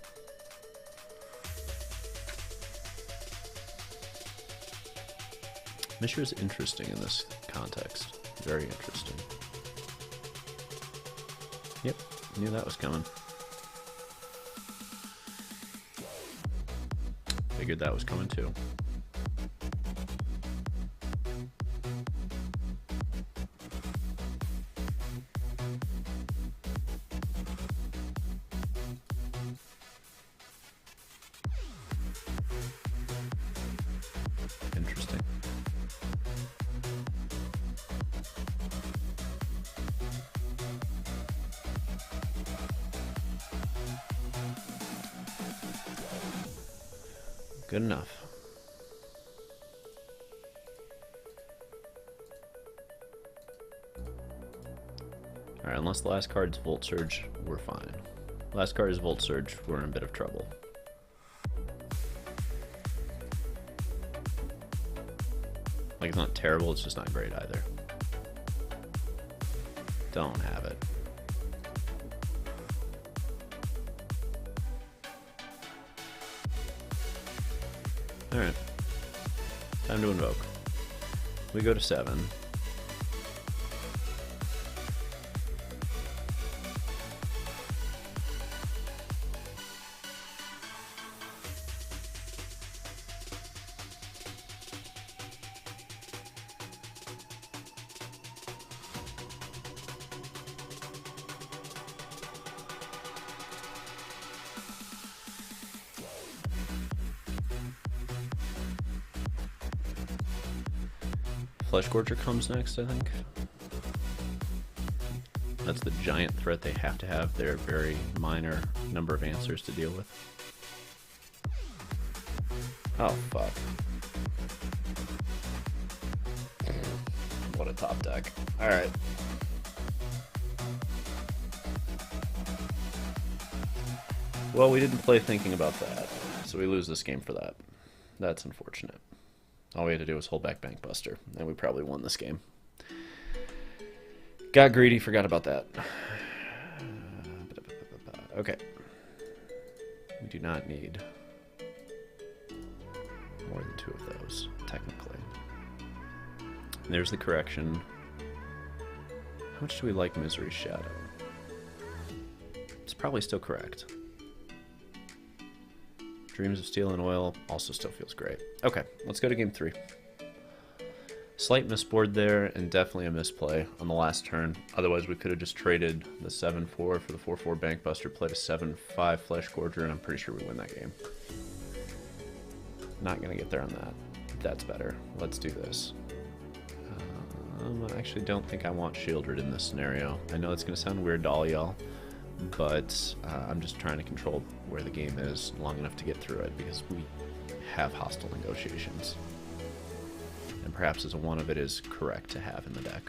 Mishra is interesting in this context. Very interesting. Yep, knew that was coming. Figured that was coming too. Interesting. Good enough. Alright, unless the last card's Volt Surge, we're fine. Last card is Volt Surge, we're in a bit of trouble. Like, it's not terrible, it's just not great either. Don't have it. Alright. Time to invoke. We go to 7. Flesh Gorger comes next, I think. That's the giant threat they have to have. Their very minor number of answers to deal with. Oh, fuck. What a top deck. Alright. Well, we didn't play thinking about that, so we lose this game for that. That's unfortunate. All we had to do was hold back Bankbuster, and we probably won this game. Got greedy, forgot about that. Okay. We do not need more than 2 of those, technically. And there's the correction. How much do we like Misery's Shadow? It's probably still correct. Dreams of Steel and Oil also still feels great. Okay, let's go to game 3. Slight misboard there, and definitely a misplay on the last turn. Otherwise, we could have just traded the 7-4 for the 4-4 Bankbuster, played a 7-5 Flesh Gorger, and I'm pretty sure we win that game. Not going to get there on that. That's better. Let's do this. I actually don't think I want Shieldred in this scenario. I know it's going to sound weird to all y'all, but I'm just trying to control where the game is long enough to get through it, because we have hostile negotiations. And perhaps as a 1 of it is correct to have in the deck.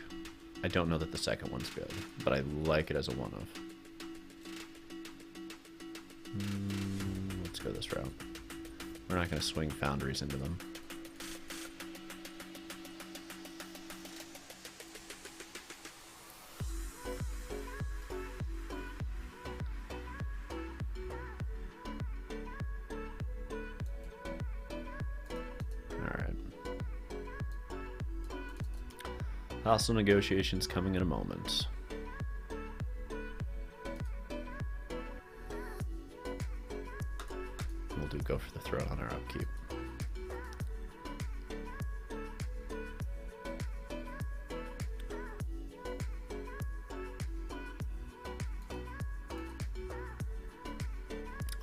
I don't know that the second one's good, but I like it as a 1 of. Let's go this route. We're not going to swing Foundries into them. Hostile negotiations coming in a moment. We'll go for the throw on our upkeep.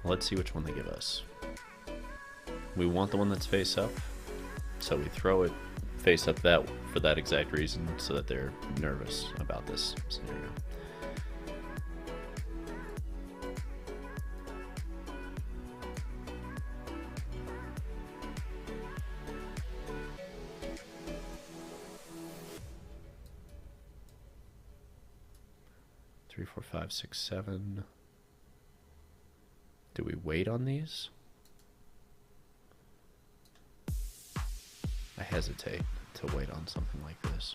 Let's see which one they give us. We want the one that's face up, so we throw it face up that for that exact reason, so that they're nervous about this scenario. Three, four, five, six, seven. Do we wait on these? I hesitate to wait on something like this.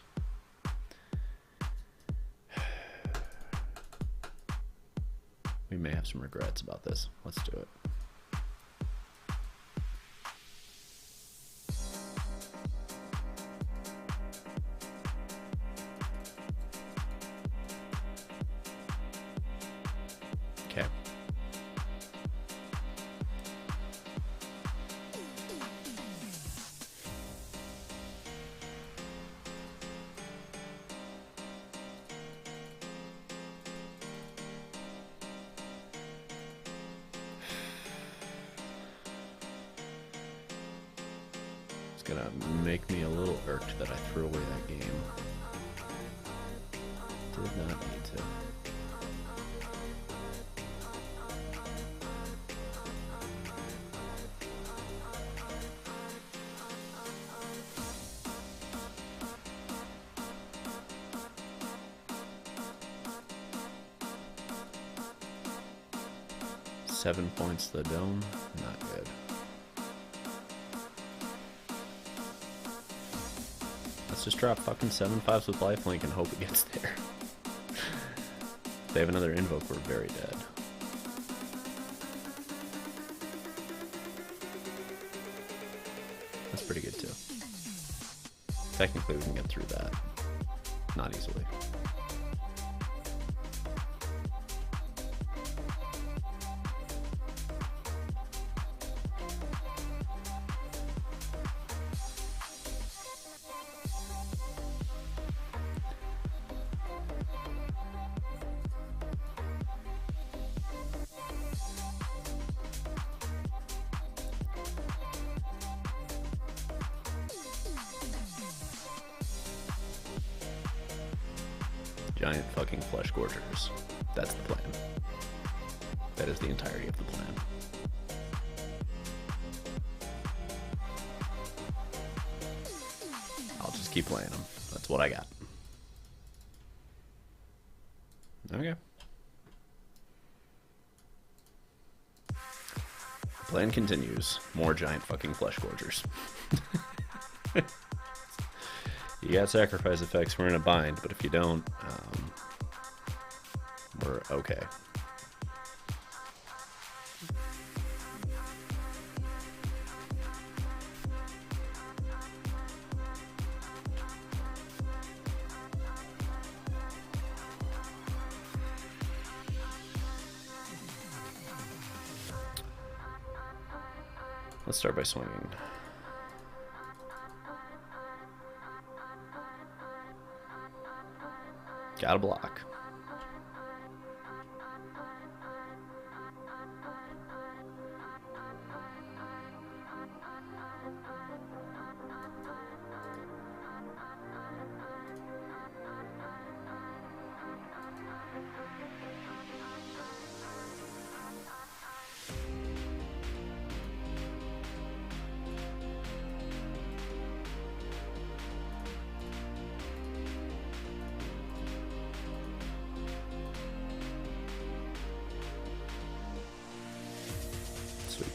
We may have some regrets about this. Let's do it. Okay. It's gonna make me a little irked that I threw away that game. Did not need to. Seven points to the dome, not good. Let's just drop fucking 7/5s with lifelink and hope it gets there. If they have another invoke, we're very dead. That's pretty good too. Technically we can get through that. Not easily. Giant fucking flesh gorgers. That's the plan. That is the entirety of the plan. I'll just keep playing them. That's what I got. Okay. Plan continues. More giant fucking flesh gorgers. You got sacrifice effects, we're in a bind, but if you don't, we're okay. Let's start by swinging. Gotta block. Sweet.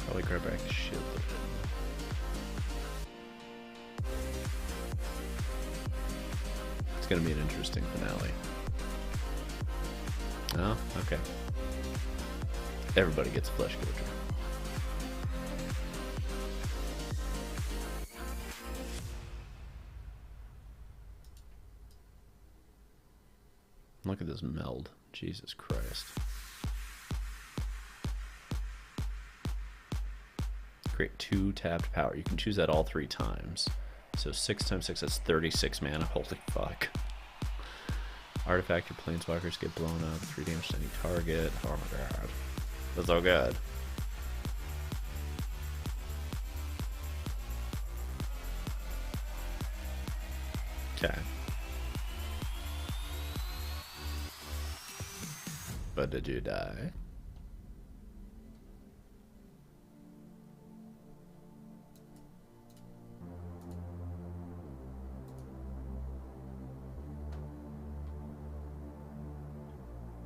Probably grab back the shield. It's gonna be an interesting finale. Oh, okay. Everybody gets a flesh gorger. Look at this meld. Jesus Christ. Create 2 tapped power. You can choose that all 3 times. So 6 times 6, that's 36 mana. Holy fuck. Artifact, your planeswalkers get blown up. 3 damage to any target. Oh my god. That's so good. Okay. But did you die?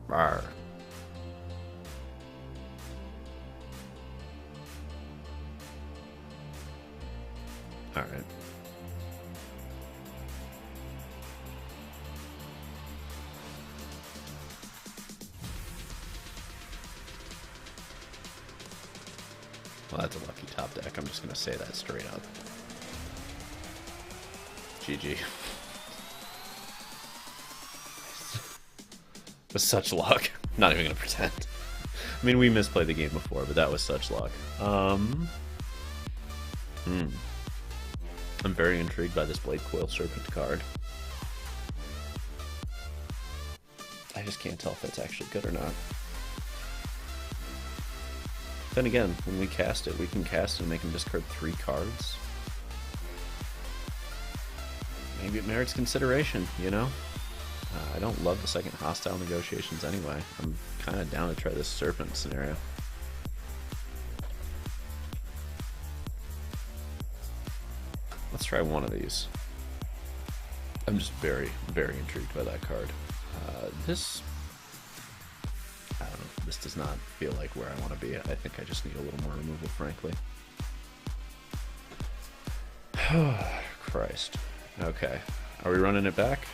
Rawr. All right. Well, that's a lucky top deck. I'm just going to say that straight up. GG. With such luck. Not even going to pretend. I mean, we misplayed the game before, but that was such luck. I'm very intrigued by this Blade Coil Serpent card. I just can't tell if that's actually good or not. Then again, when we cast it, we can cast and make him discard 3 cards. Maybe it merits consideration, you know? I don't love the second hostile negotiations anyway. I'm kind of down to try this Serpent scenario. Let's try one of these. I'm just very, very intrigued by that card. This... I don't know. This does not feel like where I want to be. I think I just need a little more removal, frankly. Christ. Okay. Are we running it back?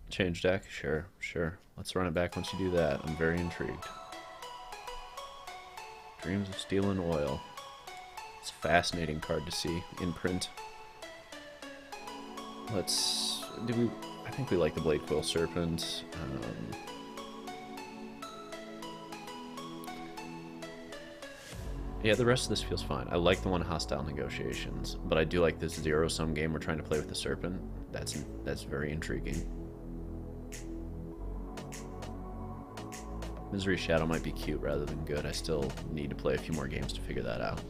Change deck? Sure, sure. Let's run it back once you do that. I'm very intrigued. Dreams of Steel and Oil. It's a fascinating card to see in print. Let's... I think we like the Blade Coil Serpent. Yeah, the rest of this feels fine. I like the one hostile negotiations, but I do like this zero-sum game we're trying to play with the Serpent. That's very intriguing. Misery Shadow might be cute rather than good. I still need to play a few more games to figure that out.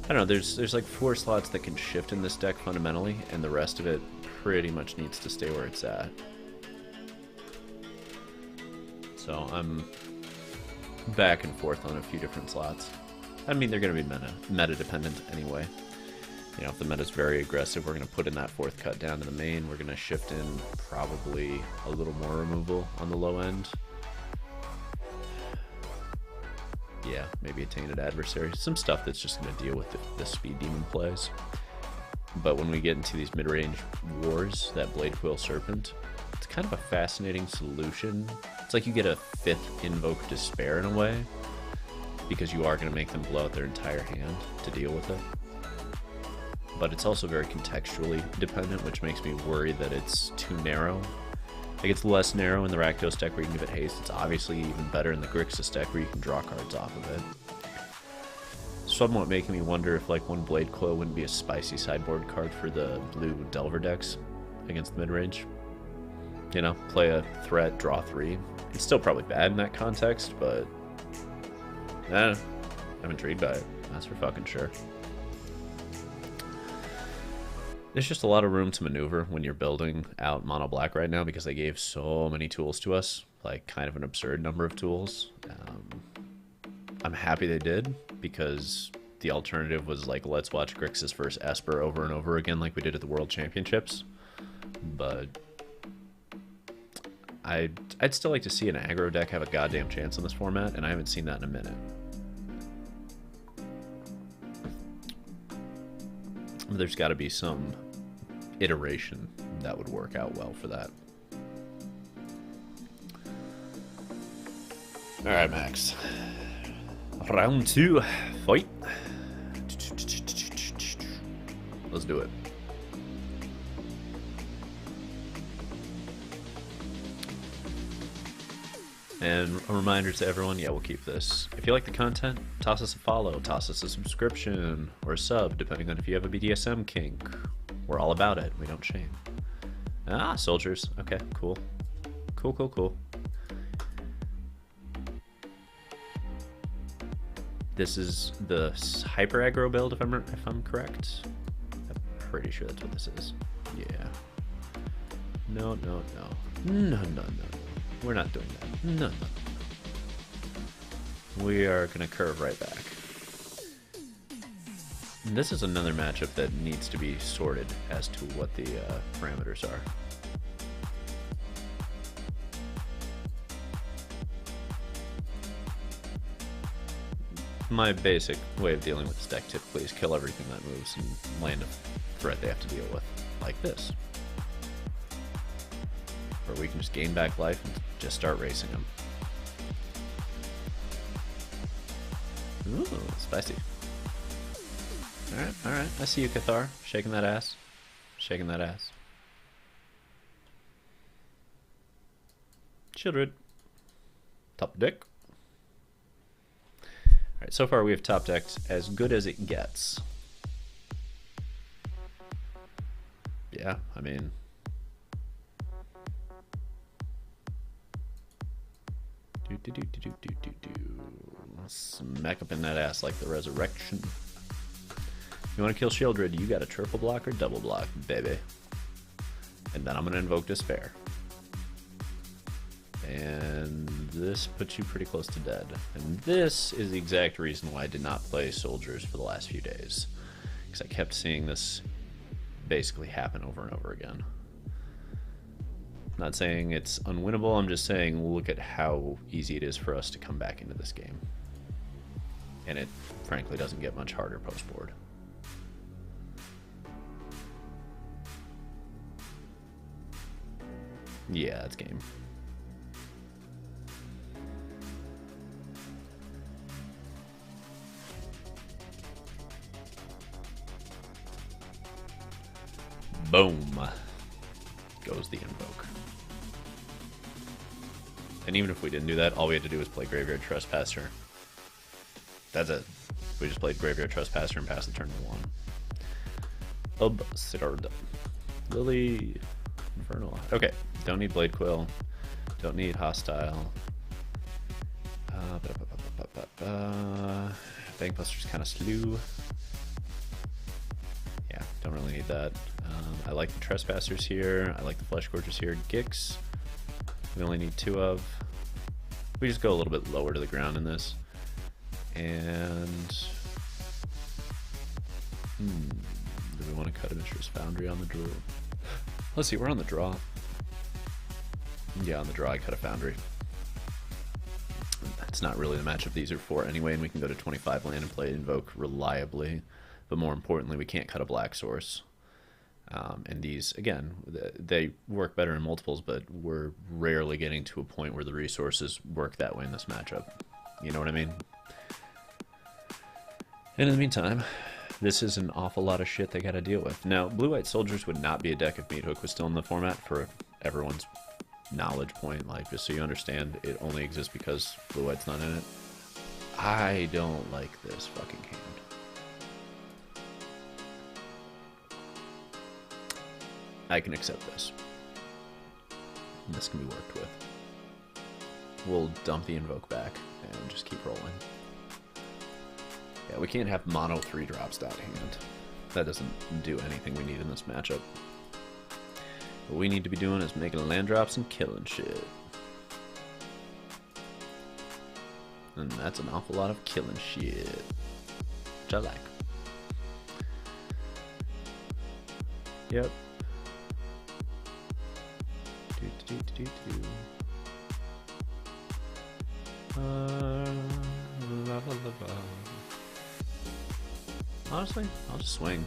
I don't know, there's like 4 slots that can shift in this deck fundamentally, and the rest of it pretty much needs to stay where it's at. So I'm back and forth on a few different slots. I mean, they're going to be meta dependent anyway. You know, if the meta's very aggressive, we're going to put in that 4th cut down to the main. We're going to shift in probably a little more removal on the low end. Yeah, maybe a Tainted Adversary. Some stuff that's just going to deal with the speed demon plays. But when we get into these mid-range wars, that Blade Coil Serpent, it's kind of a fascinating solution. It's like you get a 5th Invoke Despair in a way, because you are going to make them blow out their entire hand to deal with it. But it's also very contextually dependent, which makes me worry that it's too narrow. Like, it's less narrow in the Rakdos deck where you can give it haste. It's obviously even better in the Grixis deck where you can draw cards off of it. Somewhat making me wonder if, like, one Blade Coil wouldn't be a spicy sideboard card for the blue Delver decks against the midrange. You know, play a threat, draw 3. It's still probably bad in that context, but I'm intrigued by it. That's for fucking sure. There's just a lot of room to maneuver when you're building out Mono-Black right now because they gave so many tools to us, like kind of an absurd number of tools. I'm happy they did because the alternative was like, let's watch Grixis versus Esper over and over again like we did at the World Championships. But I'd still like to see an aggro deck have a goddamn chance in this format, and I haven't seen that in a minute. There's got to be some iteration that would work out well for that. Alright, Max. Round 2. Fight. Let's do it. And a reminder to everyone, yeah, we'll keep this. If you like the content, toss us a follow, toss us a subscription, or a sub, depending on if you have a BDSM kink. We're all about it. We don't shame. Ah, soldiers. Okay, cool. Cool. This is the hyper aggro build, if I'm correct. I'm pretty sure that's what this is. Yeah. No. We're not doing that. No. We are gonna curve right back. And this is another matchup that needs to be sorted as to what the parameters are. My basic way of dealing with this deck typically is kill everything that moves and land a threat they have to deal with, like this. Or we can just gain back life and just start racing them. Ooh, spicy. Alright. I see you, Cathar. Shaking that ass. Children. Top deck. Alright, so far we have top decked as good as it gets. Yeah, I mean... Smack up in that ass like the resurrection. You want to kill Shieldred, you got a triple block or double block, baby. And then I'm going to invoke Despair. And this puts you pretty close to dead. And this is the exact reason why I did not play soldiers for the last few days. Because I kept seeing this basically happen over and over again. Not saying it's unwinnable, I'm just saying look at how easy it is for us to come back into this game. And it frankly doesn't get much harder post-board. Yeah, that's game. Boom. Goes the invoke. And even if we didn't do that, all we had to do was play Graveyard Trespasser. That's it. We just played Graveyard Trespasser and passed the turn to 1. Absurd. Lily. Infernal. Okay, don't need Blade Quill. Don't need Hostile. Bankbuster's kind of slew. Yeah, don't really need that. I like the Trespassers here. I like the Flesh Gorgers here. Gix, we only need 2 of. We just go a little bit lower to the ground in this. And do we want to cut a Mishra's Foundry on the draw? Let's see, we're on the draw. Yeah, on the draw I cut a Foundry. That's not really the matchup these are for anyway, and we can go to 25 land and play Invoke reliably. But more importantly, we can't cut a Black Source. And these, again, they work better in multiples, but we're rarely getting to a point where the resources work that way in this matchup. You know what I mean? And in the meantime, this is an awful lot of shit they gotta deal with. Now, Blue-White Soldiers would not be a deck if Meathook was still in the format, for everyone's knowledge point, like, just so you understand, it only exists because Blue-White's not in it. I don't like this fucking hand. I can accept this. And this can be worked with. We'll dump the Invoke back and just keep rolling. Yeah, we can't have mono 3-drops that hand. That doesn't do anything we need in this matchup. What we need to be doing is making land drops and killing shit. And that's an awful lot of killing shit. Which I like. Yep. Honestly, I'll just swing.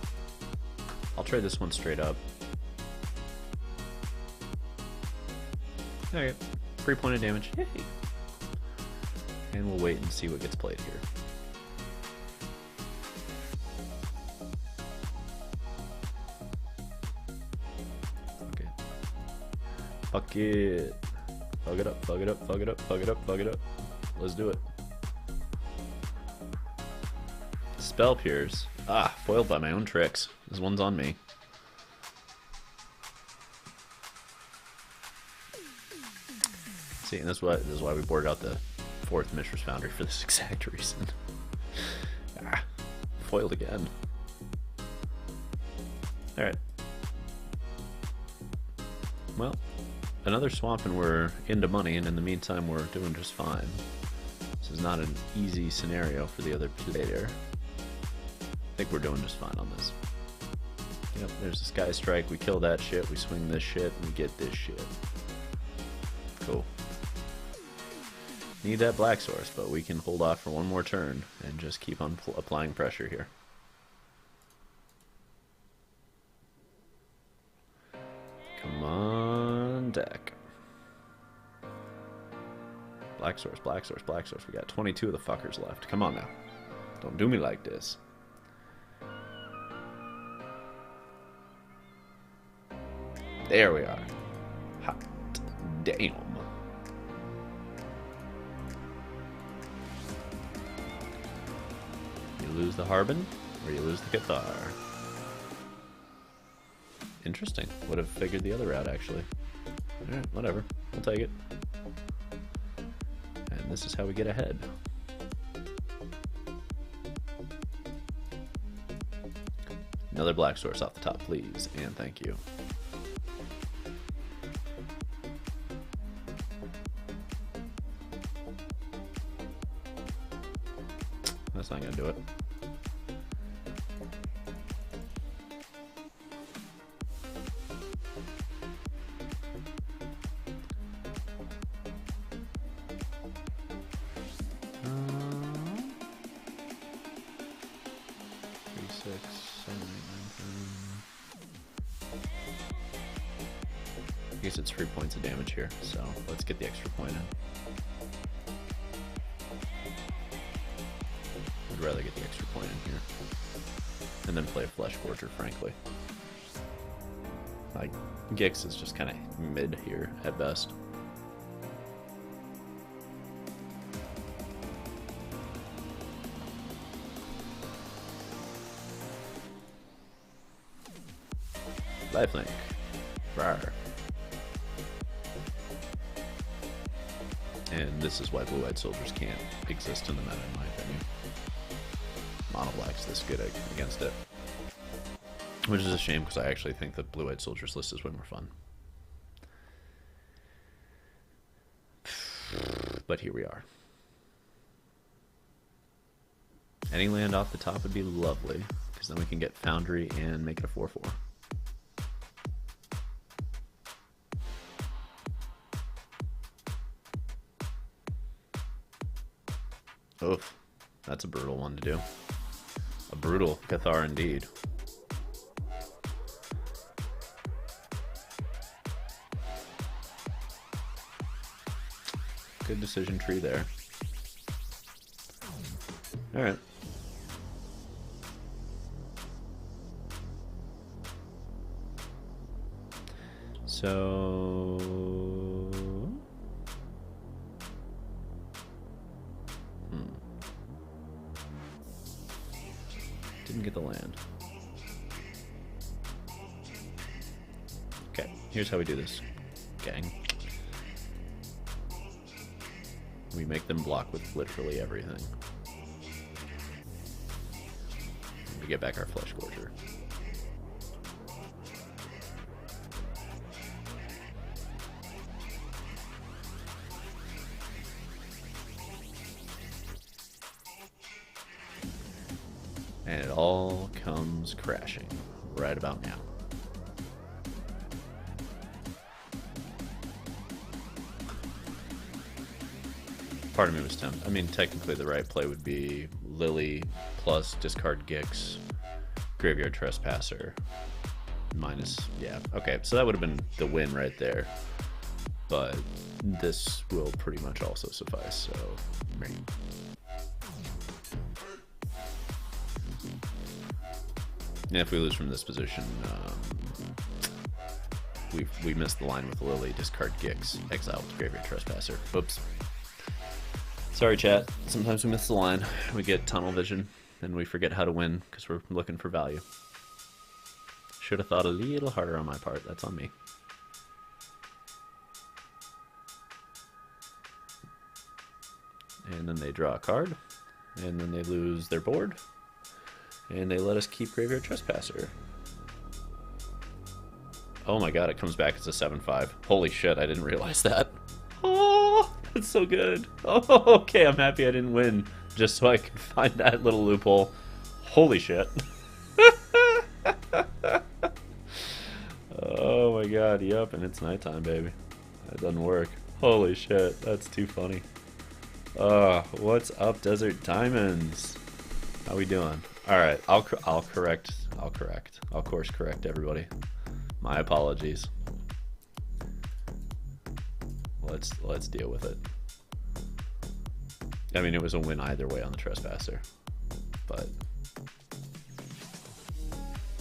I'll trade this one straight up. Okay, 3 pointed damage. Hey. And we'll wait and see what gets played here. Fuck it. Fuck it up, fuck it up, fuck it up, fuck it up, fuck it up. Let's do it. Spell Pierce. Ah, foiled by my own tricks. This one's on me. See, and this is why we boarded out the 4th Mishra's Foundry for this exact reason. Ah, foiled again. Alright. Well, another swamp and we're into money, and in the meantime we're doing just fine. This is not an easy scenario for the other player. I think we're doing just fine on this. Yep, there's a Sky Strike, we kill that shit, we swing this shit, and we get this shit. Cool. Need that black source, but we can hold off for one more turn and just keep on applying pressure here. Come on, deck. Black source, black source, black source. We got 22 of the fuckers left. Come on now. Don't do me like this. There we are. Hot damn. You lose the Harbin, or you lose the Cathar. Interesting. Would have figured the other route, actually. Alright, whatever. We'll take it. And this is how we get ahead. Another black source off the top, please, and thank you. That's not gonna do it. I guess it's 3 points of damage here, so let's get the extra point in. I'd rather get the extra point in here. And then play a Flesh Gorger, frankly. Like, Gix is just kind of mid here at best. Lifelink. Rawr. And this is why blue-eyed soldiers can't exist in the meta, in my opinion. Mono-Black's this good against it. Which is a shame, because I actually think the blue-eyed soldiers list is way more fun. But here we are. Any land off the top would be lovely, because then we can get Foundry and make it a 4/4. Oof, that's a brutal one to do. A brutal Cathar indeed. Good decision tree there. Alright. So... Didn't get the land. Okay, here's how we do this, gang. We make them block with literally everything. We get back our Flesh Gorger. And it all comes crashing right about now. Part of me was tempted. I mean, technically the right play would be Lily plus discard Gix, Graveyard Trespasser, minus, yeah. Okay, so that would have been the win right there. But this will pretty much also suffice, so... And if we lose from this position, we missed the line with Lily. Discard Gix, exile with Graveyard Trespasser. Oops. Sorry, chat. Sometimes we miss the line. We get tunnel vision, and we forget how to win because we're looking for value. Should have thought a little harder on my part. That's on me. And then they draw a card, and then they lose their board, and they let us keep Graveyard Trespasser. Oh my god, it comes back as a 7/5. Holy shit, I didn't realize that. Oh, that's so good. Oh, okay, I'm happy I didn't win, just so I could find that little loophole. Holy shit. Oh my god, yep, and it's nighttime, baby. That doesn't work. Holy shit, that's too funny. What's up, Desert Diamonds? How we doing? All right, I'll course correct everybody. My apologies. Let's deal with it. I mean, it was a win either way on the Trespasser, but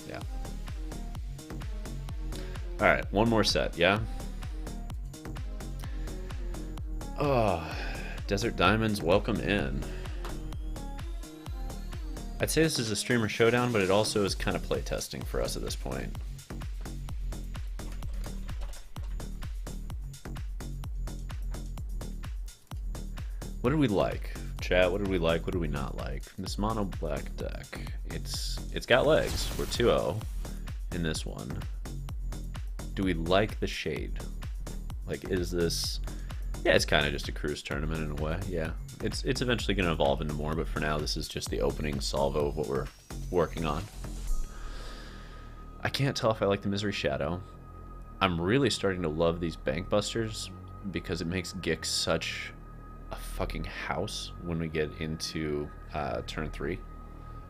yeah. All right, one more set, yeah. Oh, Desert Diamonds, welcome in. I'd say this is a streamer showdown, but it also is kind of playtesting for us at this point. What did we like? Chat, what did we like? What did we not like? This Mono-Black deck, it's got legs. We're 2-0 in this one. Do we like the shade? Like, is this... Yeah, it's kind of just a cruise tournament in a way, yeah. It's eventually going to evolve into more, but for now this is just the opening salvo of what we're working on. I can't tell if I like the Misery Shadow. I'm really starting to love these Bank Busters because it makes Gix such a fucking house when we get into turn 3.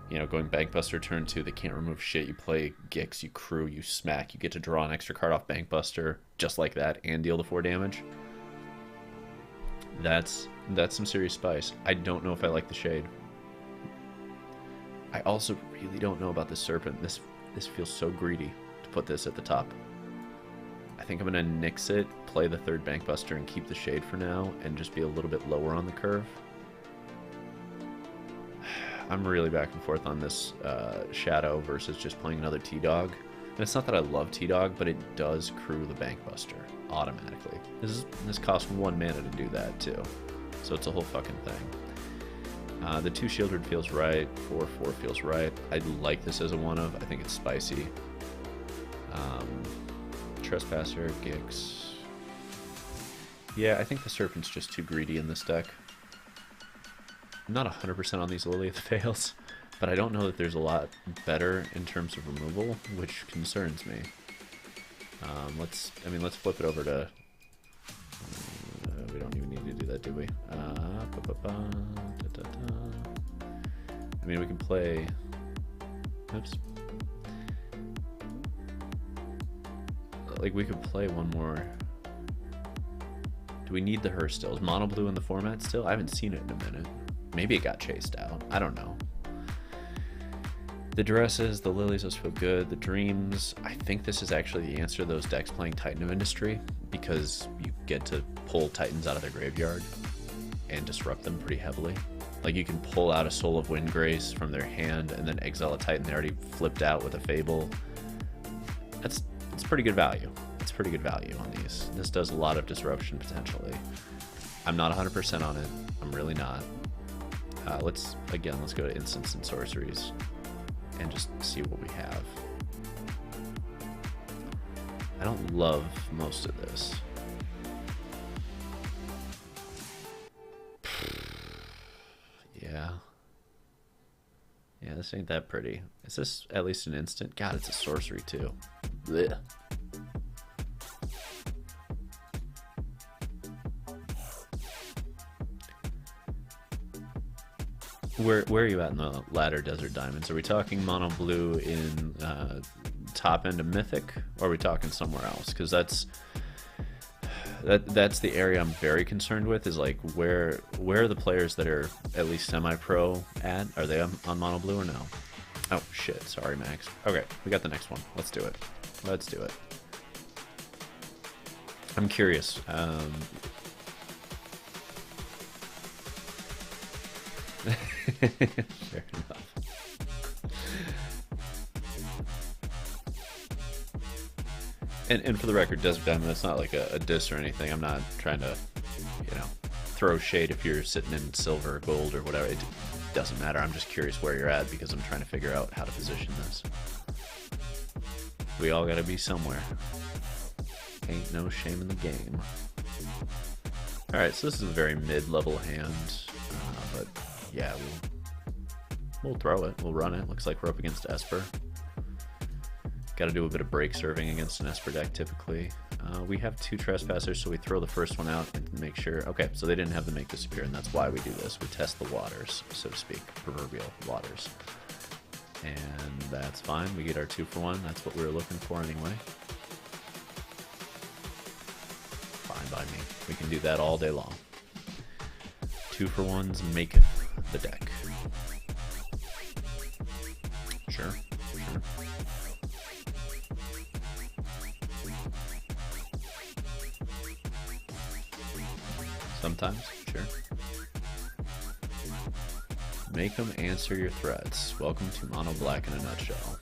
You know, going Bank Buster turn 2, they can't remove shit. You play Gix, you crew, you smack, you get to draw an extra card off Bank Buster just like that and deal the 4 damage. That's some serious spice. I don't know if I like the shade. I also really don't know about the Serpent. This feels so greedy to put this at the top. I think I'm gonna nix it, play the 3rd Bank Buster, and keep the shade for now, and just be a little bit lower on the curve. I'm really back and forth on this Shadow versus just playing another T-Dog. And it's not that I love T-Dog, but it does crew the Bank Buster automatically. This costs 1 mana to do that too, so it's a whole fucking thing. The 2 Shieldred feels right, 4/4 feels right. I like this as a 1-of. I think it's spicy. Trespasser, Gix. Yeah, I think the Serpent's just too greedy in this deck. I'm not 100% on these Lily of the Fails, but I don't know that there's a lot better in terms of removal, which concerns me. Let's flip it over to... we don't even need to do that, do we? I mean, we can play... Oops. Like, we could play one more... Do we need the Her still? Is Mono Blue in the format still? I haven't seen it in a minute. Maybe it got chased out. I don't know. The Dresses, the Lilies, those feel good. The Dreams, I think this is actually the answer to those decks playing Titan of Industry, because you get to pull Titans out of their graveyard and disrupt them pretty heavily. Like, you can pull out a Soul of Windgrace from their hand and then exile a Titan they already flipped out with a Fable. It's pretty good value. It's pretty good value on these. This does a lot of disruption potentially. I'm not 100% on it. I'm really not. Let's go to instants and sorceries and just see what we have. I don't love most of this. Yeah. Yeah, this ain't that pretty. Is this at least an instant? God, it's a sorcery too. Blech. Where are you at in the ladder, Desert Diamonds? Are we talking Mono Blue in top end of Mythic, or are we talking somewhere else? Because that's the area I'm very concerned with, is like where are the players that are at least semi-pro at? Are they on Mono Blue or no? Oh shit, sorry Max. Okay, we got the next one. Let's do it. Let's do it. I'm curious. Fair enough. And for the record, Desert Diamond, that's not like a diss or anything. I'm not trying to, you know, throw shade if you're sitting in silver or gold or whatever. It doesn't matter. I'm just curious where you're at because I'm trying to figure out how to position this. We all gotta be somewhere. Ain't no shame in the game. Alright, so this is a very mid-level hand, but yeah, we'll throw it, we'll run it. Looks like we're up against Esper. Gotta do a bit of break serving against an Esper deck typically. We have 2 Trespassers, so we throw the first one out and make sure... Okay, so they didn't have the make disappear, and that's why we do this. We test the waters, so to speak, proverbial waters. And that's fine, we get our 2 for 1, that's what we were looking for anyway. Fine by me, we can do that all day long. 2 for 1s make the deck. Sure, sure. Sometimes, sure. Make them answer your threats. Welcome to Mono-Black in a nutshell.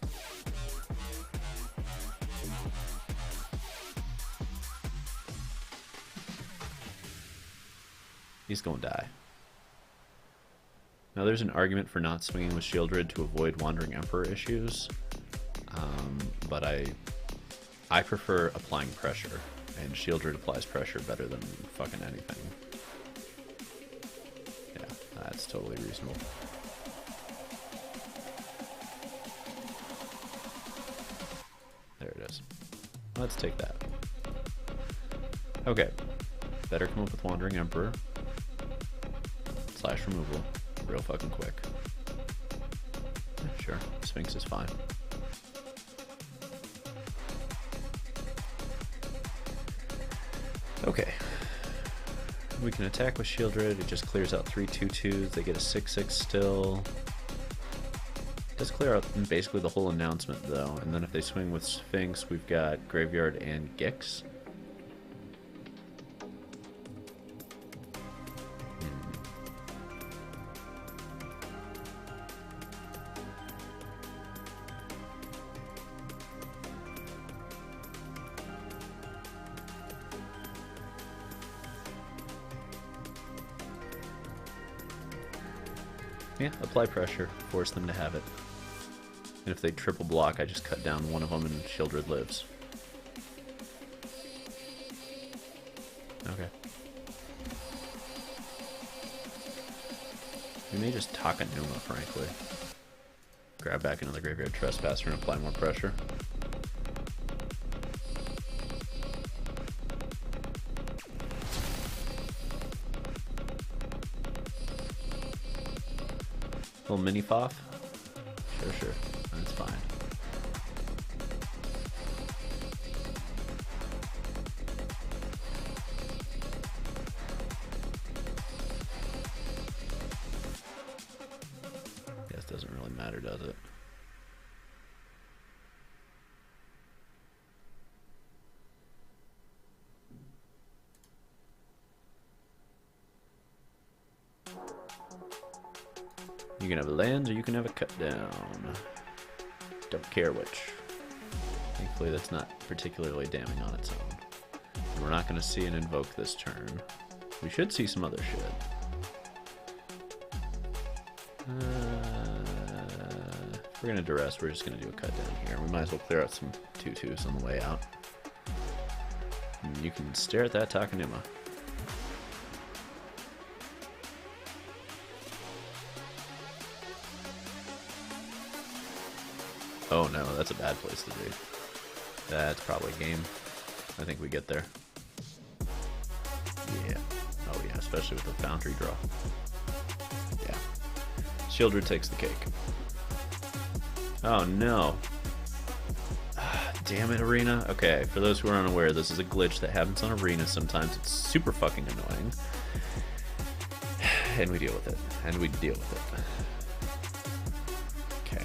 He's gonna die. Now there's an argument for not swinging with Shieldred to avoid Wandering Emperor issues, but I prefer applying pressure, and Shieldred applies pressure better than fucking anything. Yeah, that's totally reasonable. There it is. Let's take that. Okay, better come up with Wandering Emperor. Slash removal. Real fucking quick. Sure, Sphinx is fine. Okay. We can attack with Shieldred. It just clears out 3 2/2s. They get a 6/6 still. It does clear out basically the whole announcement though. And then if they swing with Sphinx, we've got Graveyard and Gix. Yeah, apply pressure, force them to have it. And if they triple block, I just cut down one of them and Shieldred lives. Okay. We may just Takanuma, frankly. Grab back another Graveyard Trespasser and apply more pressure. Little mini Foff? Sure, that's fine. Guess doesn't really matter, does it? You can have a land or you can have a cut down. Don't care which. Thankfully that's not particularly damning on its own. And we're not going to see an invoke this turn. We should see some other shit. If we're going to duress, we're just going to do a cut down here. We might as well clear out some 2/2s on the way out. And you can stare at that Takanuma. Oh no, that's a bad place to be. That's probably game. I think we get there. Yeah. Oh yeah, especially with the Foundry draw. Yeah. Shieldred takes the cake. Oh no. Damn it, Arena. Okay, for those who are unaware, this is a glitch that happens on Arena sometimes. It's super fucking annoying. And we deal with it. And we deal with it. Okay.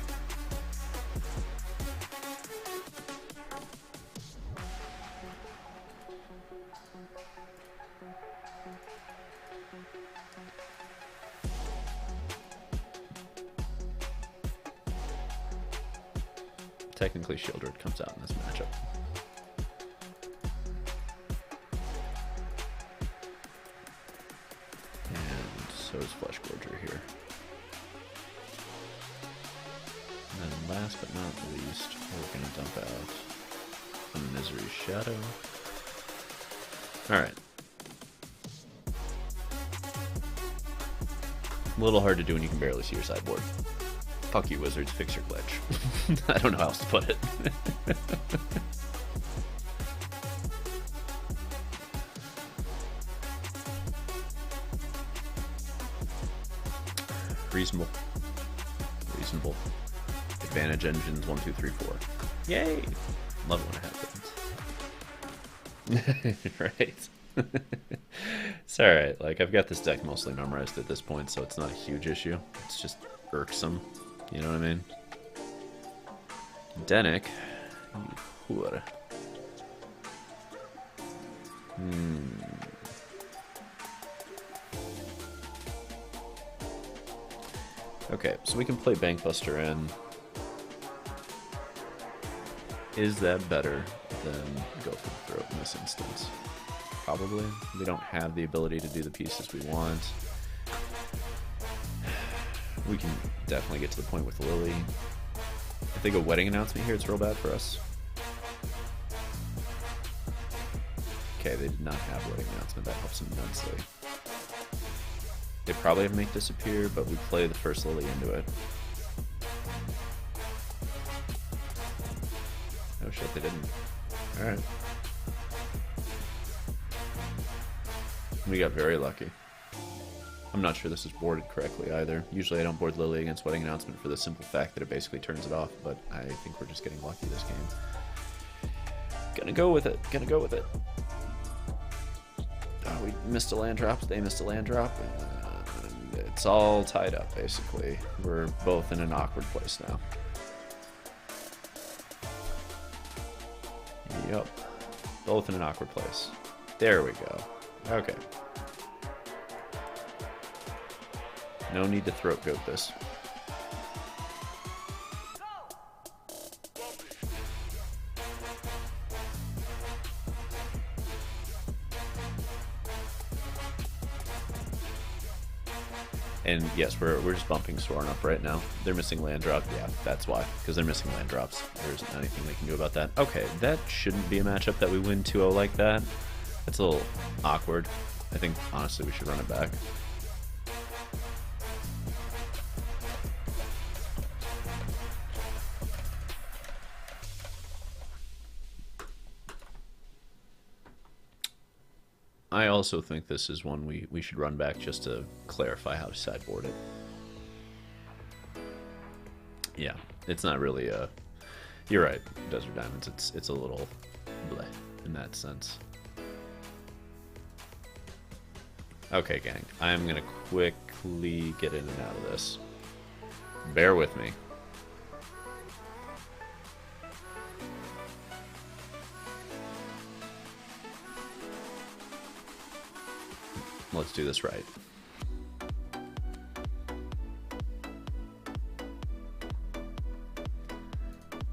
Technically, Shieldred comes out in this matchup. And so is Flesh Gorger here. And then last but not least, we're going to dump out a Misery Shadow. Alright. A little hard to do when you can barely see your sideboard. Fuck you, Wizards, fix your glitch. I don't know how else to put it. Reasonable. Reasonable. Advantage engines 1, 2, 3, 4. Yay! Love it when it happens. Right. It's alright. Like, I've got this deck mostly memorized at this point, so it's not a huge issue. It's just irksome. You know what I mean? Denick. You whore. Okay, so we can play Bankbuster in. Is that better than go for the throat in this instance? Probably. We don't have the ability to do the pieces we want. We can definitely get to the point with Lily. If they go Wedding Announcement here, it's real bad for us. Okay, they did not have Wedding Announcement. That helps them immensely. They probably have Make Disappear, but we play the first Lily into it. Oh shit, they didn't. Alright. We got very lucky. I'm not sure this is boarded correctly either. Usually I don't board Lily against Wedding Announcement for the simple fact that it basically turns it off, but I think we're just getting lucky this game. Gonna go with it. Gonna go with it. Oh, we missed a land drop. They missed a land drop. It's all tied up, basically. We're both in an awkward place now. Yep. Both in an awkward place. There we go. Okay. No need to throat goat this. And yes, we're just bumping Soren up right now. They're missing land drop. Yeah, that's why. Because they're missing land drops. There isn't anything they can do about that. Okay, that shouldn't be a matchup that we win 2-0 like that. That's a little awkward. I think, honestly, we should run it back. I also think this is one we should run back just to clarify how to sideboard it. Yeah, it's not really a... You're right, Desert Diamonds, it's a little bleh in that sense. Okay, gang, I'm gonna quickly get in and out of this. Bear with me. Let's do this right.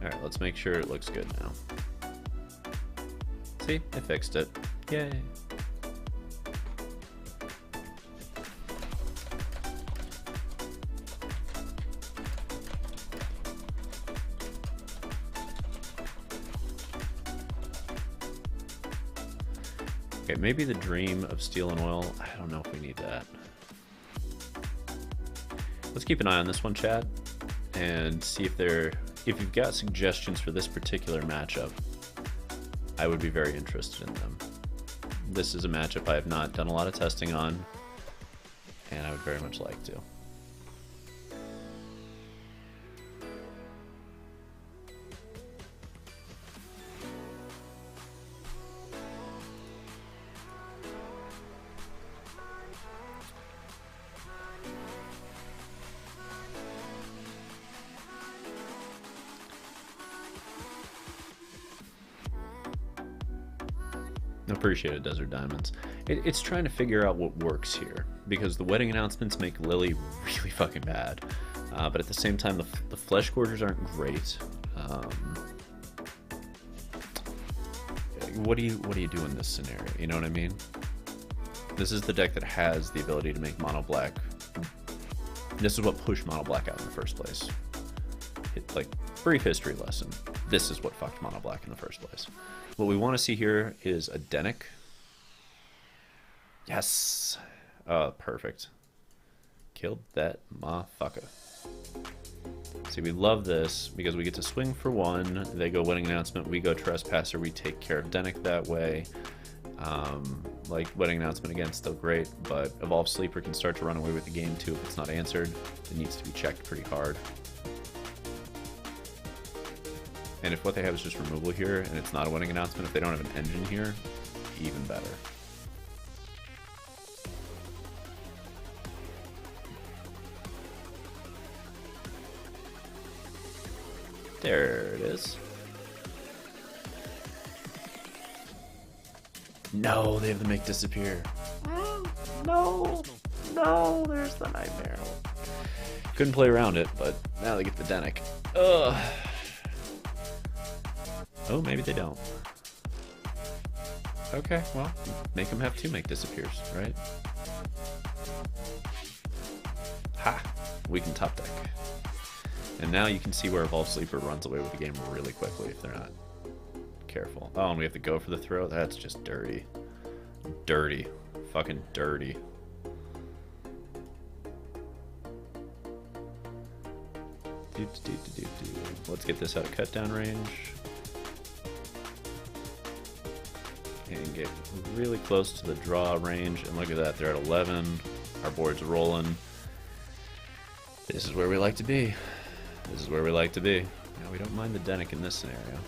Alright, let's make sure it looks good now. See? I fixed it. Yay! Okay, maybe the Dream of Steel and Oil. I don't know if we need that. Let's keep an eye on this one, chat, and see if you've got suggestions for this particular matchup. I would be very interested in them. This is a matchup I have not done a lot of testing on, and I would very much like to. Appreciate it, Desert Diamonds. It's trying to figure out what works here, because the wedding announcements make Lily really fucking bad. But at the same time, the Flesh Gorgers aren't great. What do you do in this scenario? You know what I mean? This is the deck that has the ability to make Mono-Black. This is what pushed Mono-Black out in the first place. Like, brief history lesson. This is what fucked Mono-Black in the first place. What we want to see here is a Denic. Yes! Perfect. Killed that motherfucker. See, we love this because we get to swing for one. They go Wedding Announcement, we go Trespasser, we take care of Denic that way. Like, Wedding Announcement again, still great, but Evolved Sleeper can start to run away with the game too if it's not answered. It needs to be checked pretty hard. And if what they have is just removal here, and it's not a Wedding Announcement, if they don't have an engine here, even better. There it is. No, they have to make disappear. No, no, there's the nightmare. Couldn't play around it, but now they get the Denic. Ugh. Oh, maybe they don't. Okay, well, make them have two make disappears, right? Ha! We can top deck. And now you can see where Evolved Sleeper runs away with the game really quickly if they're not careful. Oh, and we have to go for the throw? That's just dirty. Dirty. Fucking dirty. Let's get this out of cut down range. And get really close to the draw range. And look at that, they're at 11. Our board's rolling. This is where we like to be. This is where we like to be. Now, we don't mind the Denic in this scenario.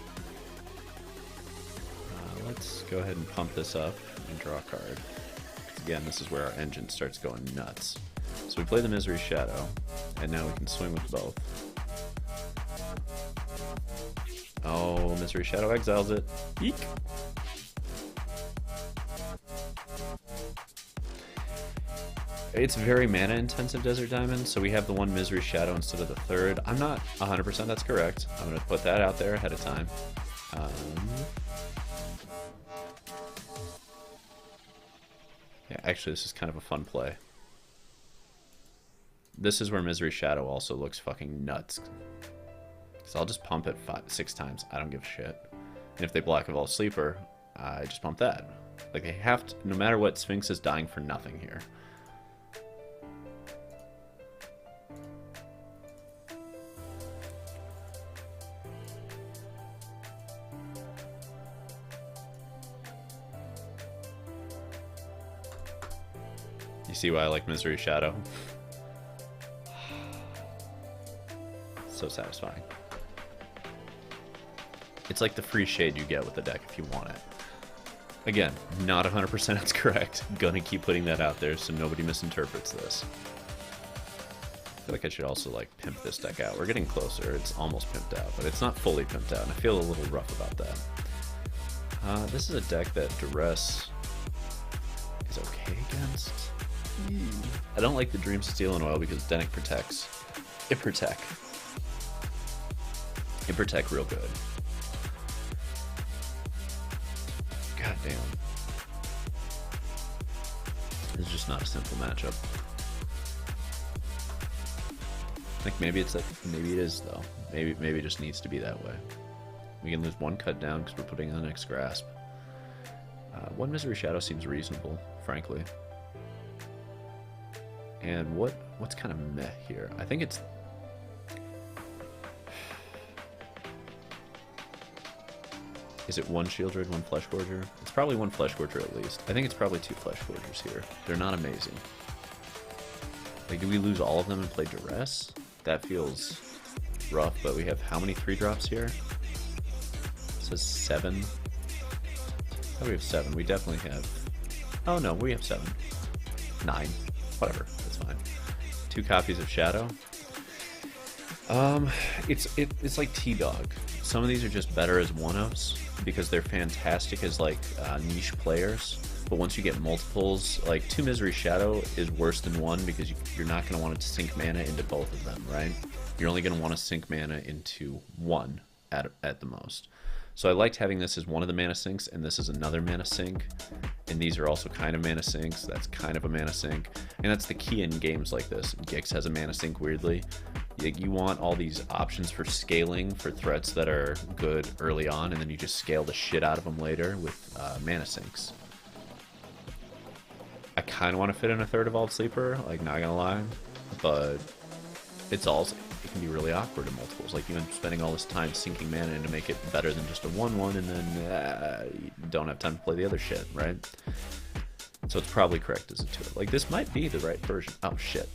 Let's go ahead and pump this up and draw a card. Again, this is where our engine starts going nuts. So we play the Misery Shadow, and now we can swing with both. Oh, Misery Shadow exiles it. Eek! It's very mana intensive, Desert Diamond, so we have the one Misery Shadow instead of the third. I'm not 100% that's correct. I'm going to put that out there ahead of time. Yeah, actually, this is kind of a fun play. This is where Misery Shadow also looks fucking nuts. So I'll just pump it 6 times. I don't give a shit. And if they block Evolved Sleeper, I just pump that. Like, they have to, no matter what, Sphinx is dying for nothing here. You see why I like Misery Shadow? So satisfying. It's like the free shade you get with the deck if you want it. Again, not 100% that's correct. Gonna keep putting that out there so nobody misinterprets this. I feel like I should also like pimp this deck out. We're getting closer. It's almost pimped out, but it's not fully pimped out, and I feel a little rough about that. This is a deck that Duress is okay against. I don't like the Dream Steel and Oil because Denic protects. It protect real good. God damn. It's just not a simple matchup. I think maybe it's that. Maybe it is though. Maybe it just needs to be that way. We can lose one cut down because we're putting on X Grasp. One Misery Shadow seems reasonable, frankly. And what's kind of meh here? I think it's. Is it one Shieldred, one Flesh Gorger? It's probably one Flesh Gorger at least. I think it's probably 2 Flesh Gorgers here. They're not amazing. Like, do we lose all of them and play Duress? That feels rough, but we have how many 3-drops here? It says 7. Oh, we have 7. We definitely have... Oh no, we have 7. 9. Whatever, that's fine. 2 copies of Shadow. It's like T-Dog. some of these are just better as one-ofs because they're fantastic as like niche players. But once you get multiples, like 2 Misery Shadow is worse than 1 because you're not going to want to sink mana into both of them, right? You're only going to want to sink mana into 1 at the most. So I liked having this as one of the mana sinks, and this is another mana sink. And these are also kind of mana sinks. That's kind of a mana sink. And that's the key in games like this. Gix has a mana sink, weirdly. You want all these options for scaling for threats that are good early on, and then you just scale the shit out of them later with mana sinks. I kind of want to fit in a 3rd Evolved Sleeper, like, not gonna lie. But it's also... it can be really awkward in multiples. Like, you end up spending all this time sinking mana in to make it better than just a 1/1, and then you don't have time to play the other shit, right? So it's probably correct as a 2. Like, this might be the right version. Oh, shit.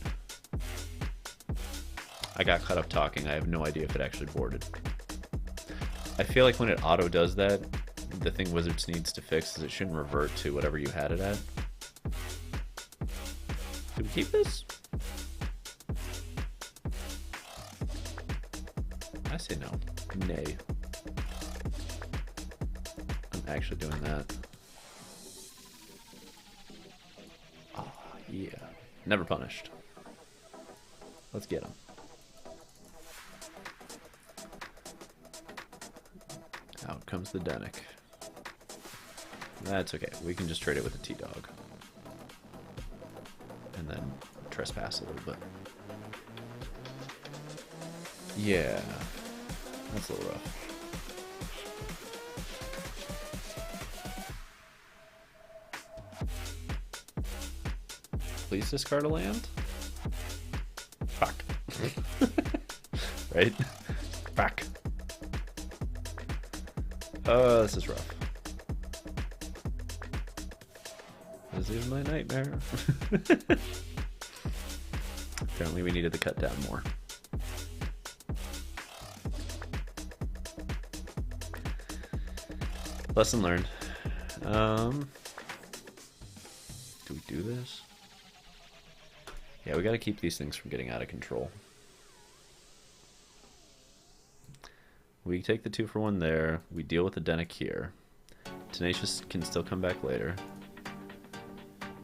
I got caught up talking. I have no idea if it actually boarded. I feel like when it auto does that, the thing Wizards needs to fix is it shouldn't revert to whatever you had it at. Do we keep this? I say no. Nay. I'm actually doing that. Oh, yeah. Never punished. Let's get him. Out comes the Denick. That's okay. We can just trade it with a T-Dog. And then trespass a little bit. Yeah. That's a little rough. Please discard a land? Fuck. Right? Fuck. This is rough. This is my nightmare. Apparently we needed to cut down more. Lesson learned. Do we do this? Yeah, we gotta keep these things from getting out of control. We take the 2-for-1 there. We deal with the Denick here. Tenacious can still come back later.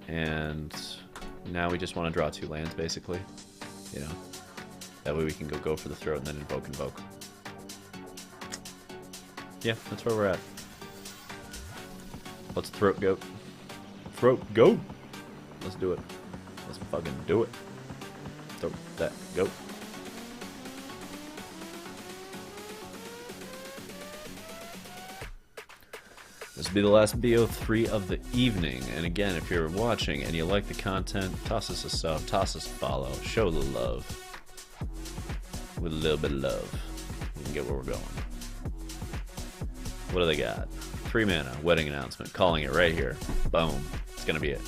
And now we just want to draw 2 lands, basically. You know? That way we can go for the throat and then invoke. Yeah, that's where we're at. Let's throat goat. Throat goat! Let's do it. Let's fucking do it. Throat that goat. This will be the last BO3 of the evening. And again, if you're watching and you like the content, toss us a sub, toss us a follow, show the love. With a little bit of love, we can get where we're going. What do they got? 3 mana, wedding announcement, calling it right here. Boom. It's gonna be it.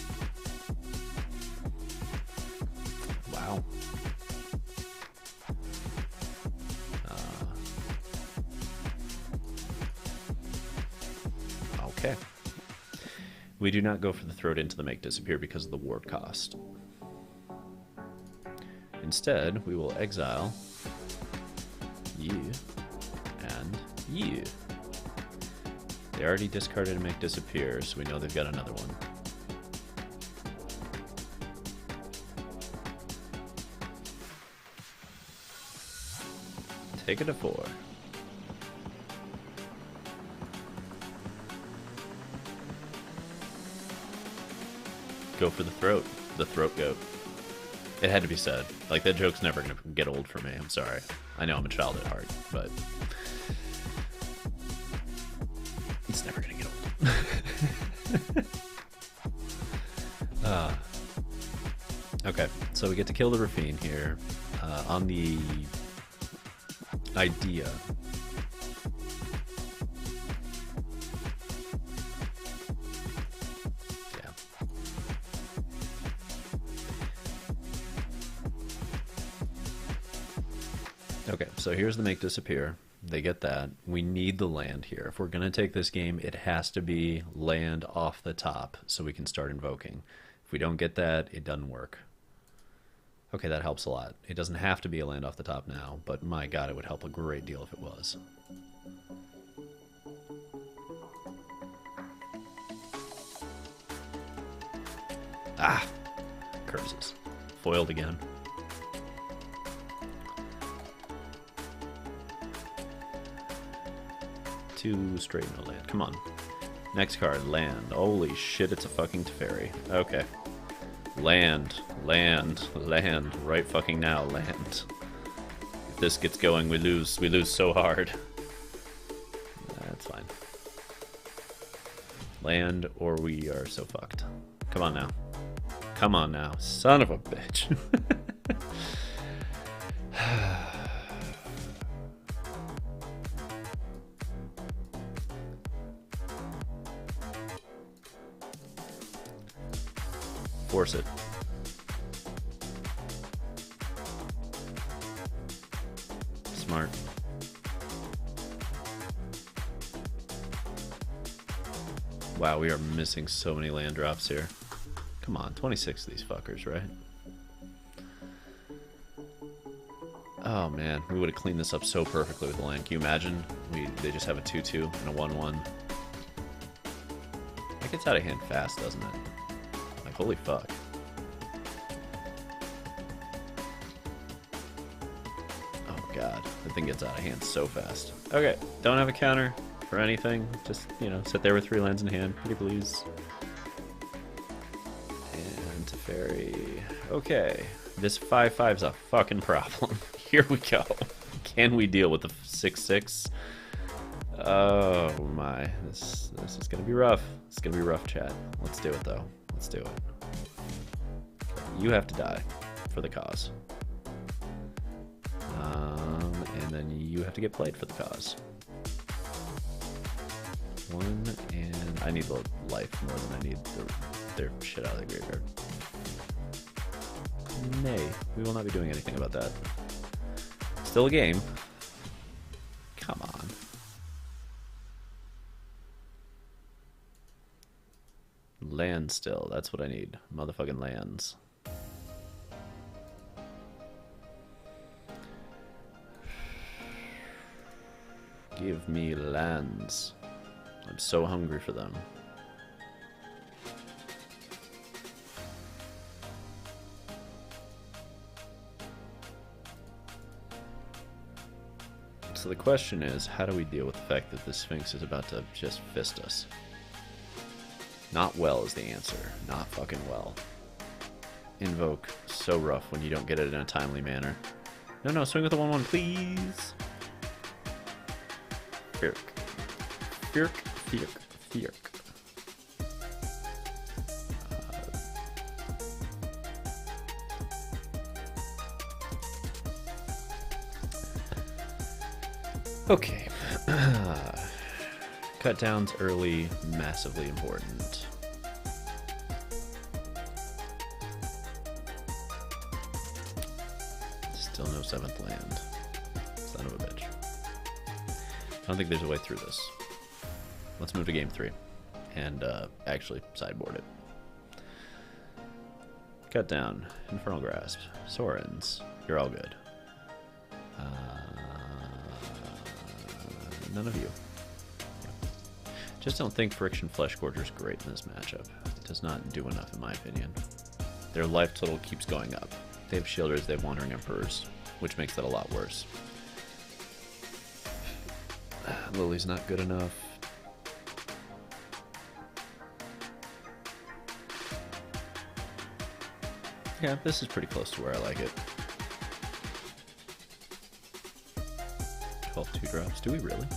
Wow. Okay. We do not go for the throat into the make disappear because of the ward cost. Instead, we will exile you and you. They already discarded and make disappear, so we know they've got another one. Take it to 4. Go for the throat goat. It had to be said. Like, that joke's never gonna get old for me. I'm sorry. I know I'm a child at heart, but it's never gonna get old. Okay, so we get to kill the Rafine here on the idea. Okay, so here's the make disappear. They get that. We need the land here. If we're going to take this game, it has to be land off the top so we can start invoking. If we don't get that, it doesn't work. Okay, that helps a lot. It doesn't have to be a land off the top now, but my god, it would help a great deal if it was. Ah! Curses. Foiled again. Two straight no land. Come on. Next card, land. Holy shit, it's a fucking Teferi. Okay. Land. Land. Land. Right fucking now, land. If this gets going, we lose. We lose so hard. That's fine. Land, or we are so fucked. Come on now. Come on now. Son of a bitch. Force it. Smart. Wow, we are missing so many land drops here. Come on, 26 of these fuckers, right? Oh man, we would have cleaned this up so perfectly with the land. Can you imagine? They just have a 2-2 and a 1-1. That gets out of hand fast, doesn't it? Like, holy fuck. Oh god, that thing gets out of hand so fast. Okay, don't have a counter for anything. Just, you know, sit there with 3 lands in hand. Pretty please. And Teferi. Okay, this 5/5's a fucking problem. Here we go. Can we deal with the 6/6? Oh my, this is gonna be rough. It's gonna be rough, chat. Let's do it though. Let's do it. You have to die for the cause. And then you have to get played for the cause. 1, and I need the life more than I need their shit out of the graveyard. Nay, we will not be doing anything about that. Still a game. Come on. Land still, that's what I need. Motherfucking lands. Give me lands. I'm so hungry for them. So the question is, how do we deal with the fact that the Sphinx is about to just fist us? Not well is the answer. Not fucking well. Invoke, so rough when you don't get it in a timely manner. No, swing with the 1/1, please. Firk. Firk, firk, firk. Okay. Cut downs early, massively important. Still no 7th land. Son of a bitch. I don't think there's a way through this. Let's move to game 3 and actually sideboard it. Cut down, Infernal Grasp, Sorens. You're all good. None of you. Yeah. Just don't think Friction Fleshgorger is great in this matchup. It does not do enough, in my opinion. Their life total keeps going up. They have Shielders, they have Wandering Emperors, which makes that a lot worse. Lily's not good enough. Yeah, this is pretty close to where I like it. 12 2-drops. Do we really?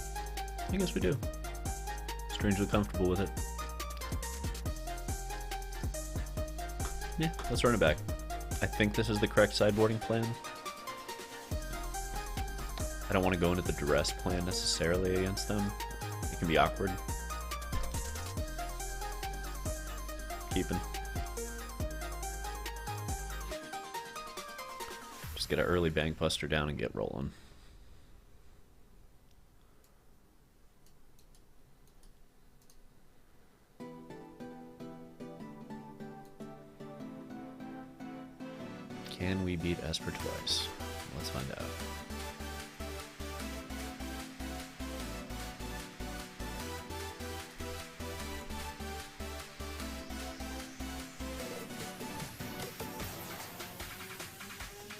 I guess we do. Strangely comfortable with it. Yeah, let's run it back. I think this is the correct sideboarding plan. I don't want to go into the duress plan necessarily against them. It can be awkward. Keeping. Just get an early Bang Buster down and get rolling. Can we beat Esper twice? Let's find out.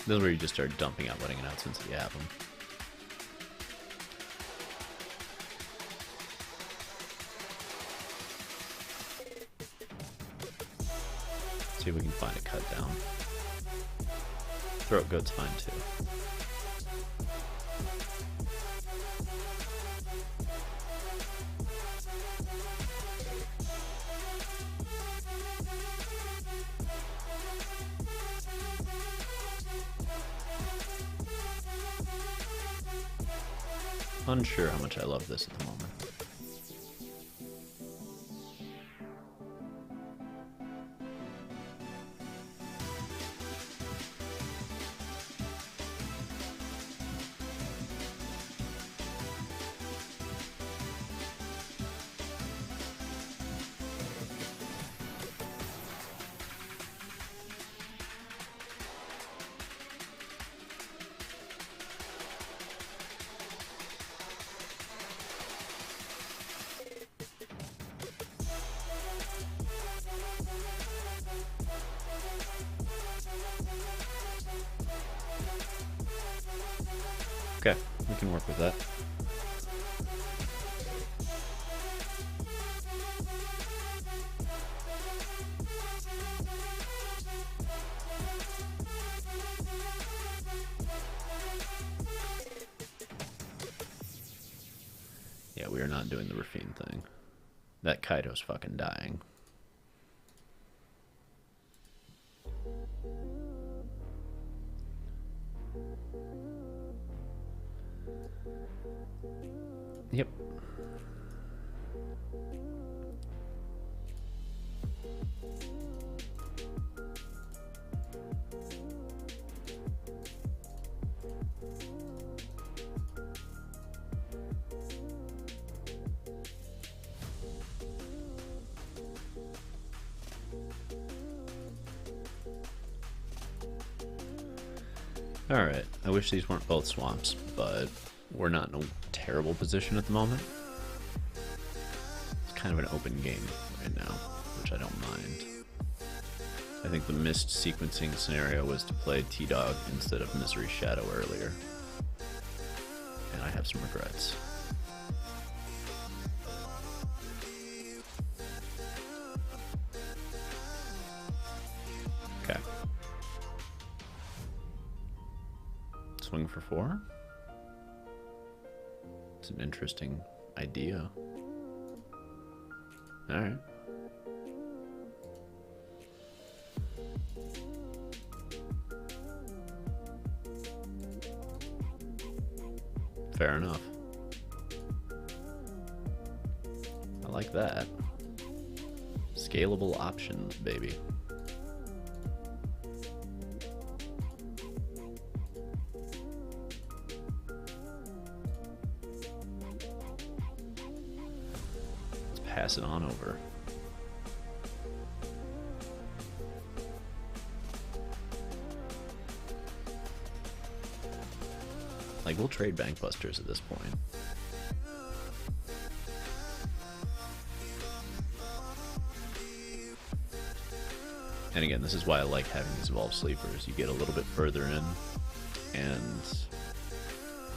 This is where you just start dumping out, letting it out since you have them. See if we can find a cut down. Throat goat's fine too. Unsure how much I love this at the moment. Okay, we can work with that. Yeah, we are not doing the Rafine thing. That Kaido's fucking dying. Yep. Alright, I wish these weren't both swamps, but we're not in a terrible position at the moment. It's kind of an open game right now, which I don't mind. I think the missed sequencing scenario was to play T-Dog instead of Misery Shadow earlier. And I have some regrets. Okay. Swing for 4? It's an interesting idea. Alright. Fair enough. I like that. Scalable options, baby. Pass it on over. Like, we'll trade Bankbusters at this point. And again, this is why I like having these Evolved Sleepers. You get a little bit further in, and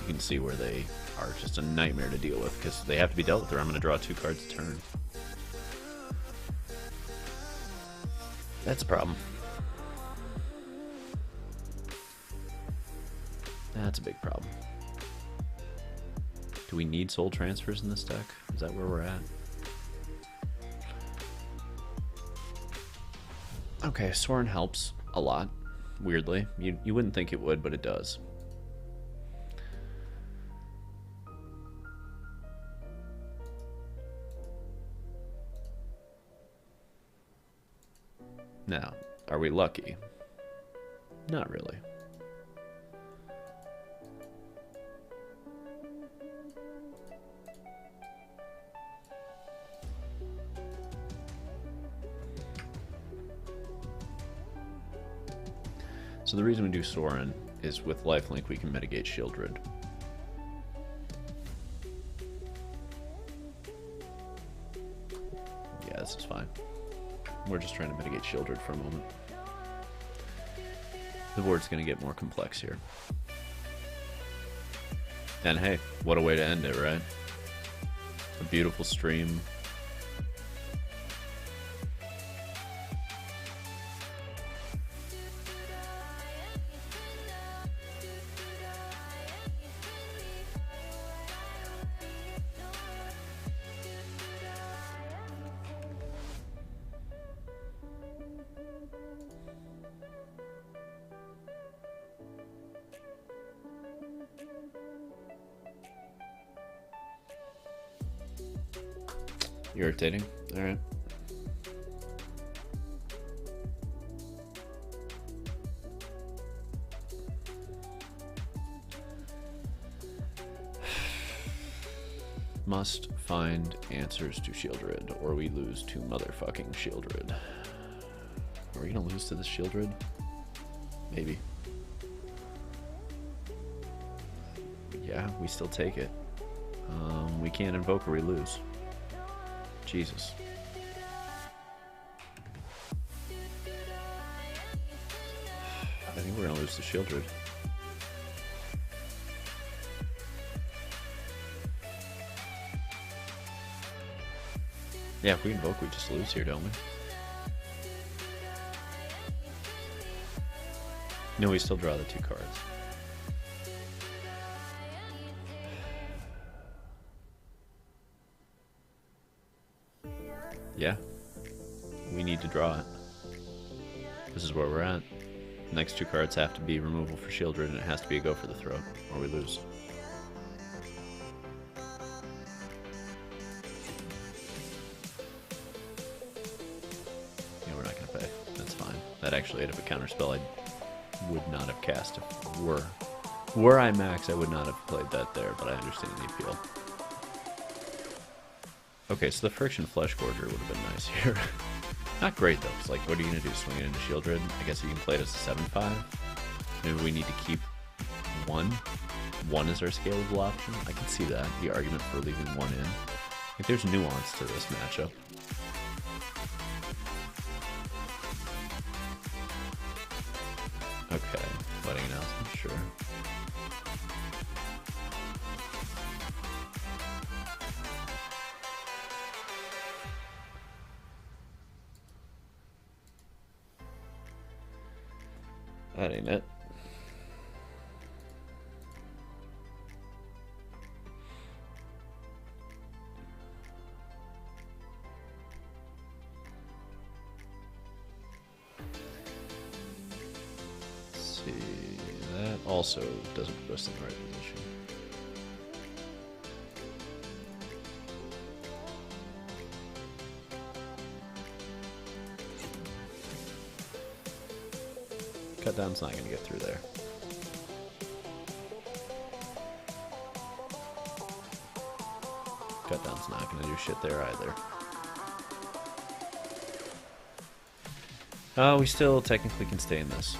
you can see where they are just a nightmare to deal with, because they have to be dealt with, or I'm going to draw 2 cards a turn. That's a problem. That's a big problem. Do we need soul transfers in this deck? Is that where we're at? Okay, Sorin helps a lot, weirdly. You wouldn't think it would, but it does. Now, are we lucky? Not really. So the reason we do Sorin is with lifelink we can mitigate Shieldred. Yeah, this is fine. We're just trying to mitigate Shieldred for a moment. The board's going to get more complex here. And hey, what a way to end it, right? A beautiful stream. Irritating. All right. Must find answers to Shieldred, or we lose to motherfucking Shieldred. Are we gonna lose to this Shieldred? Maybe. Yeah, we still take it. We can't invoke or we lose. Jesus. I think we're gonna lose to Shieldred. Yeah, if we invoke, we just lose here, don't we? No, we still draw the 2 cards. Yeah, we need to draw it. This is where we're at. The next 2 cards have to be removal for Shieldred, and it has to be a go for the throat, or we lose. Yeah, we're not going to pay. That's fine. That actually ate up a counterspell I would not have cast if were I max. I would not have played that there, but I understand the appeal. Okay, so the Friction Flesh Gorger would have been nice here. Not great, though, because, like, what are you going to do? Swing it into Shieldred? I guess you can play it as a 7/5. Maybe we need to keep 1. 1 is our scalable option. I can see that, the argument for leaving 1 in. Like, there's nuance to this matchup. Okay, wedding announcement, sure. That ain't it. Let's see, that also doesn't put us in the right position. Cut down's not going to get through there. Cut down's not going to do shit there either. We still technically can stay in this.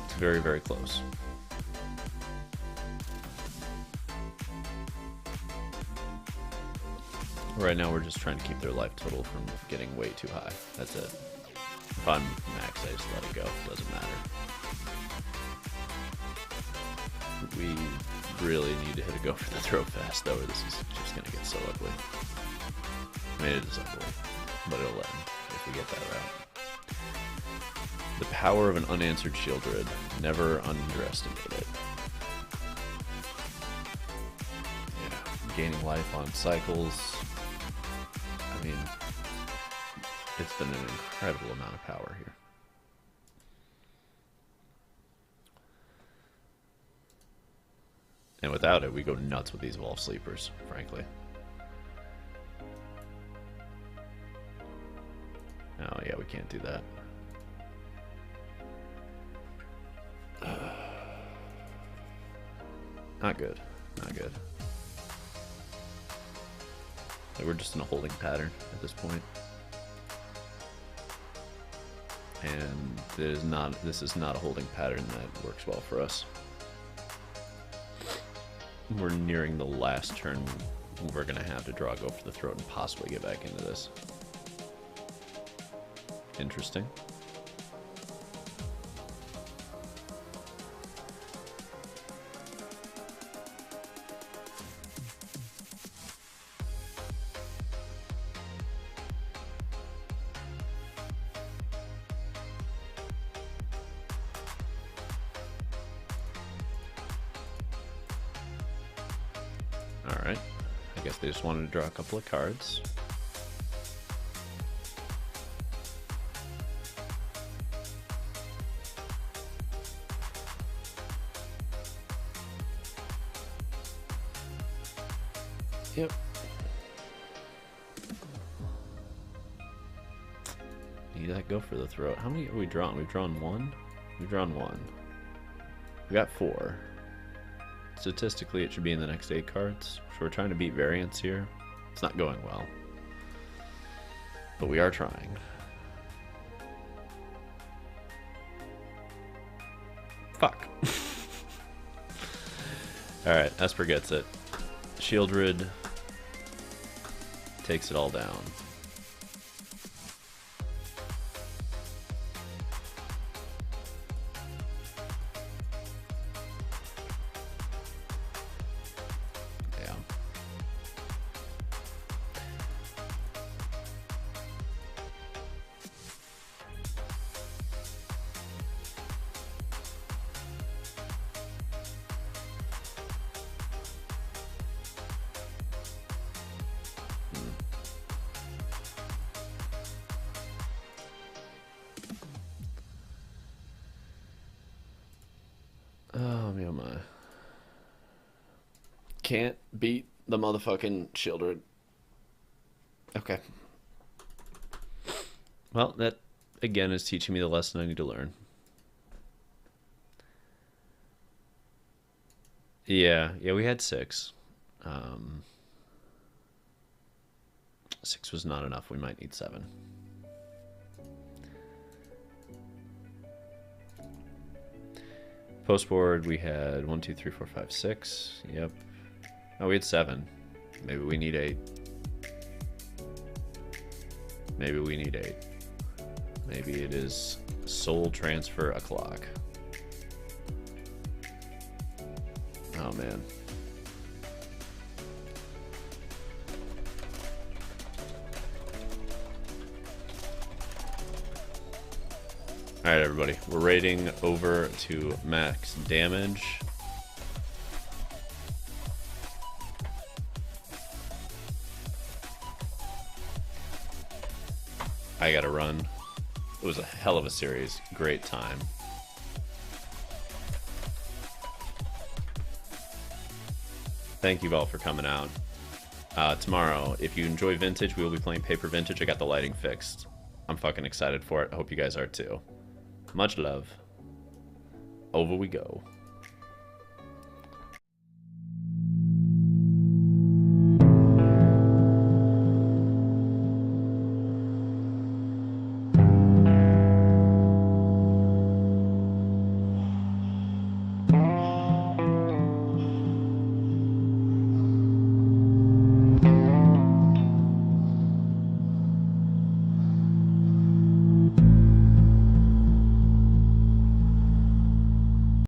It's very, very close. Right now we're just trying to keep their life total from getting way too high. That's it. If I'm max, I just let it go. Doesn't matter. We really need to hit a go for the throw fast, though, or this is just going to get so ugly. I mean, it is ugly, but it'll end if we get that route. The power of an unanswered Shieldred. Never underestimate it. Yeah, gaining life on cycles. I mean, it's been an incredible amount of power here. And without it, we go nuts with these Wolf Sleepers, frankly. Oh, yeah, we can't do that. Not good. Not good. Like, we're just in a holding pattern at this point. And this is not a holding pattern that works well for us. We're nearing the last turn we're going to have to draw, go for the throat, and possibly get back into this. Interesting. Alright. I guess they just wanted to draw a couple of cards. Yep. Need that go for the throat. How many have we drawn? We've drawn one? We've drawn one. We got 4. Statistically, it should be in the next 8 cards. So we're trying to beat variance here. It's not going well. But we are trying. Fuck. Alright, Esper gets it. Shieldred takes it all down. Yeah. Oh, me oh my. Can't beat the motherfucking Shieldred. Okay. Well, that, again, is teaching me the lesson I need to learn. Yeah, we had 6. 6 was not enough. We might need 7. Post board, we had 1, 2, 3, 4, 5, 6. Yep. Oh, we had 7. Maybe we need 8. Maybe we need 8. Maybe it is soul transfer o'clock. Oh, man. Alright, everybody. We're raiding over to max damage. I gotta run. It was a hell of a series. Great time. Thank you all for coming out. Tomorrow, if you enjoy Vintage, we will be playing Paper Vintage. I got the lighting fixed. I'm fucking excited for it. I hope you guys are too. Much love. Over we go.